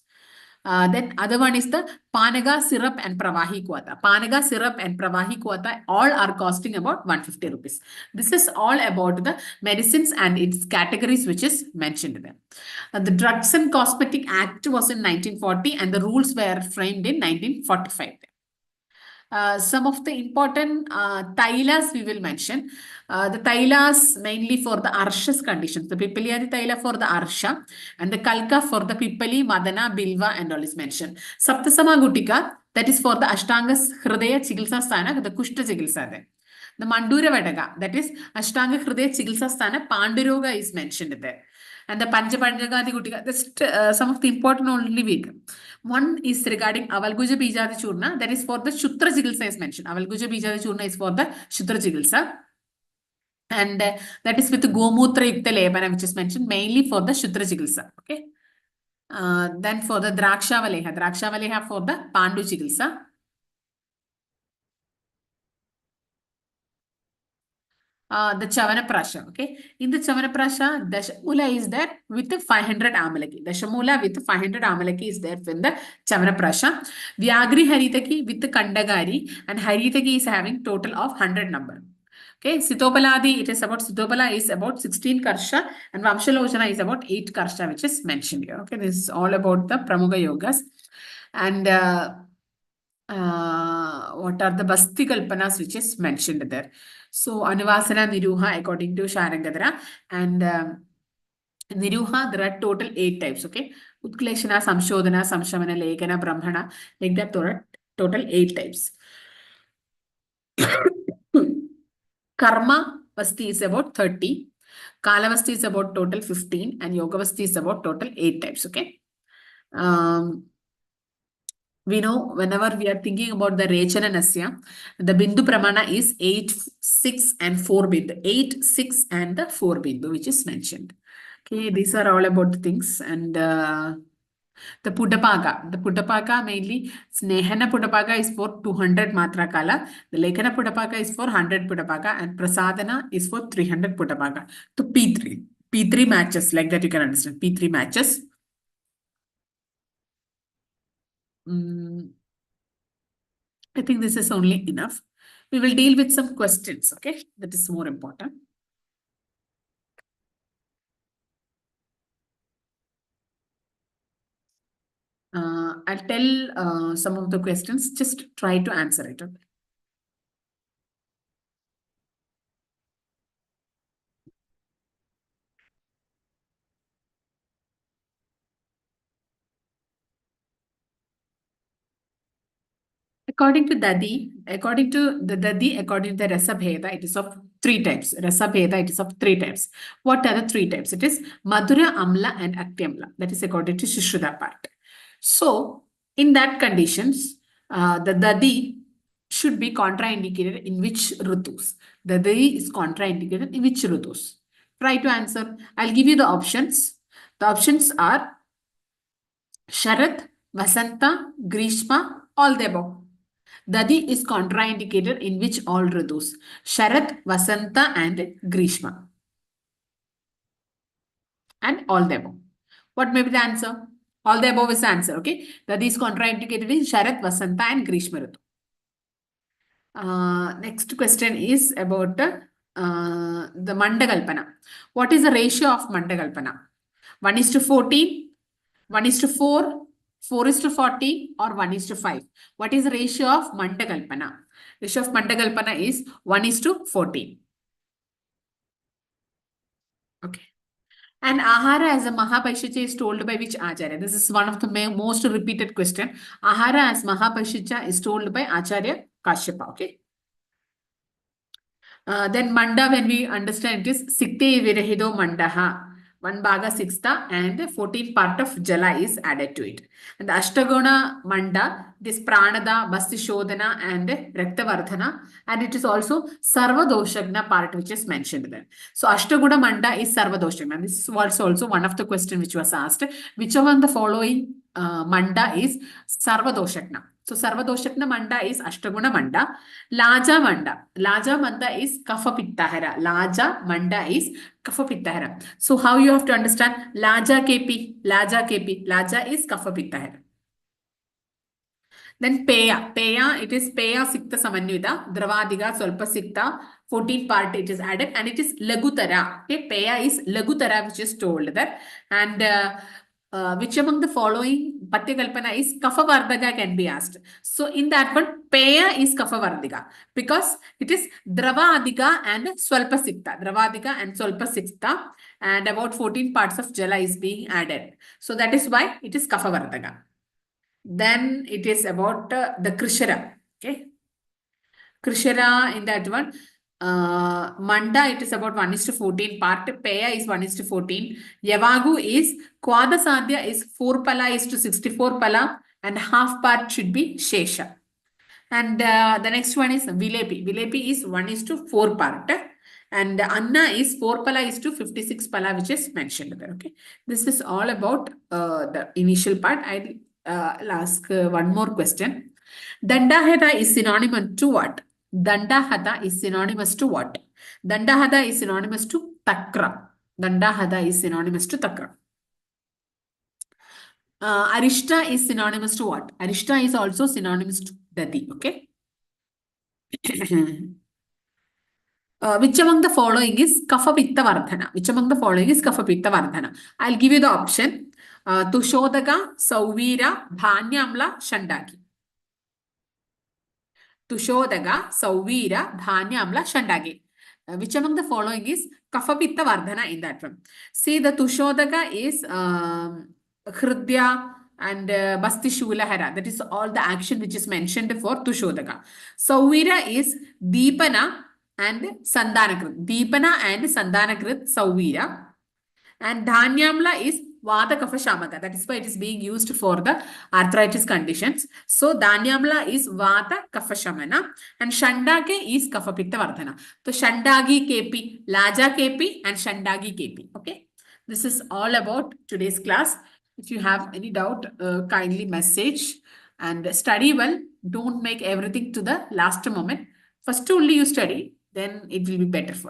A: Then other one is the Panaga syrup and Pravahi Kwata. Panaga syrup and Pravahi Kwata all are costing about 150 rupees. This is all about the medicines and its categories which is mentioned there. The Drugs and Cosmetic Act was in 1940 and the rules were framed in 1945. Some of the important tailas we will mention. The tailas mainly for the Arshas conditions. The Pipaliyadi taila for the Arsha and the Kalka for the Pipali, Madana, Bilva and all is mentioned. Saptasama Gutika, that is for the Ashtangas Hridaya Chikilsa Sthana, the Kushta Chikilsa there. The Mandura Vadaga, that is Ashtanga Hridaya Chikilsa Sthana, Panduroga is mentioned there. And the Panchapanjagadi Gutika, that's some of the important only week. One is regarding Avalguja Bijadi Churna, that is for the Shutra Chikilsa is mentioned. Avalguja Bijadi Churna is for the Shutra Chikilsa. And that is with Gomutra Yukta Lebana, which is mentioned mainly for the Shutra Chikilsa. Okay. Then for the Draksha Valeha for the Pandu Chikilsa. The Chavanaprasha, okay. In the Chavanaprasha, Dashamula is there with the 500 Amalaki. Dashamula with 500 Amalaki is there in the Chavanaprasha. Vyagri Haritaki with the Kandagari and Haritaki is having total of 100 number. Okay, Sitopaladi, it is about Sitopala is about 16 Karsha and Vamshalochana is about 8 Karsha, which is mentioned here. Okay, this is all about the Pramuga Yogas. And what are the Basti Kalpanas which is mentioned there. So Anuvasana Niruha according to Sharangadra and Niruha, there are total 8 types, okay. Utkleshana, Samshodhana, Samshamana, Lekana, Brahmana, like that total 8 types. Karma Vasti is about 30, Kalavasti is about total 15 and Yogavasti is about total 8 types, okay. We know whenever we are thinking about the Rechana Nasya, the Bindu Pramana is 8, 6 and 4 Bindu. 8, 6 and the 4 Bindu which is mentioned. Okay, these are all about the things. And the Puttapaka mainly, Snehana Puttapaka is for 200 Matra Kala, the Lekana Puttapaka is for 100 Puttapaka and Prasadana is for 300 Puttapaka. So P3 matches, like that you can understand, P3 matches. I think this is only enough. We will deal with some questions, okay? That is more important. I'll tell some of the questions. Just try to answer it. Okay? According to the Dadi, according to the Rasabheda, it is of three types. Rasabheda, it is of three types. What are the three types? It is Madhura, Amla, and Aktyamla. That is according to Shishruda part. So, in that conditions, the Dadi should be contraindicated in which Rutus? The Dadi is contraindicated in which Rutus? Try to answer. I'll give you the options. The options are Sharat, Vasanta, Grishma, all the above. Dadi is contraindicated in which all Ritus? Sharat, Vasanta, and Grishma. And all the above. What may be the answer? All the above is the answer, okay? Dadi is contraindicated in Sharat, Vasanta, and Grishma Ritu. Next question is about the Mandakalpana. What is the ratio of Mandakalpana? 1:14, 1:4, 4:40, or 1:5. What is the ratio of Mandakalpana? Ratio of Mandakalpana is 1:14. Okay. And Ahara as a Mahabhaishya is told by which Acharya? This is one of the most repeated question. Ahara as Mahabhaishya is told by Acharya Kashyapa. Okay. Then Manda, when we understand it is Sikte Virahido Mandaha. 1 bhaga 6th and 14th part of Jala is added to it. And the Ashtaguna Manda, this Pranada, Basti Shodhana, and Raktavardhana, and it is also Sarvadoshagna part which is mentioned there. So Ashtaguna Manda is Sarvadoshagna. This was also one of the questions which was asked. Which among the following Manda is Sarvadoshagna? So Sarvadoshagna Manda is Ashtaguna Manda. Laja Manda. Laja Manda is Kapha Pittahara. Laja Manda is Kapha Pittahara. So how you have to understand? Laja KP. Laja KP. Laja is Kapha Pittahara. Then Peya. Peya, it is Peya Sikta Samanyuta. Dravadiga Solpa Sikta. 14th part it is added and it is Lagutara. Okay, Peya is Lagutara which is told there. And which among the following Patyakalpana is Kaphavardhaka can be asked. So in that one, Peya is Kaphavardhika because it is Dravadika and Swalpasikta. Dravadika and Swalpasikta and about 14 parts of Jala is being added. So that is why it is Kaphavardhaka. Then it is about the Krishara. Okay. Krishara in that one. Manda, it is about 1:14 part. Peya is 1:14. Yavagu is Kwada Sadhya is 4 pala is to 64 pala and half part should be Shesha. And the next one is Vilepi. Vilepi is 1:4 part. And Anna is 4 pala is to 56 pala which is mentioned there. Okay. This is all about the initial part. I'll ask one more question. Dandahata is synonymous to what? Dandahata is synonymous to what? Dandahata is synonymous to Takra. Dandahata is synonymous to Takra. Arishta is synonymous to what? Arishta is also synonymous to Dadi. Okay. Which among the following is Kapha Pitta Vardhana? Which among the following is Kapha Pitta Vardhana? I'll give you the option. Tushodaka, Sauvira, Dhanyamla, Shandaki. Tushodaka, Sauvira, Dhanyamla, Shandagi. Which among the following is Kapha Pitta Vardhana in that one? See, the Tushodaka is Hridya and Basti Shulahara. That is all the action which is mentioned for Tushodaka. Sauvira is Deepana and Sandanakrit. Deepana and Sandanakrit, Sauvira. And Dhanyamla is Vata Kapha Shamaka. That is why it is being used for the arthritis conditions. So Dhanyamla is Vata Kapha Shamana and Shandake is Kapha Pitta Vardhana. So Shandagi KP, Laja KP and Shandagi KP. Okay. This is all about today's class. If you have any doubt, kindly message and study well. Don't make everything to the last moment. First only you study, then it will be better for you.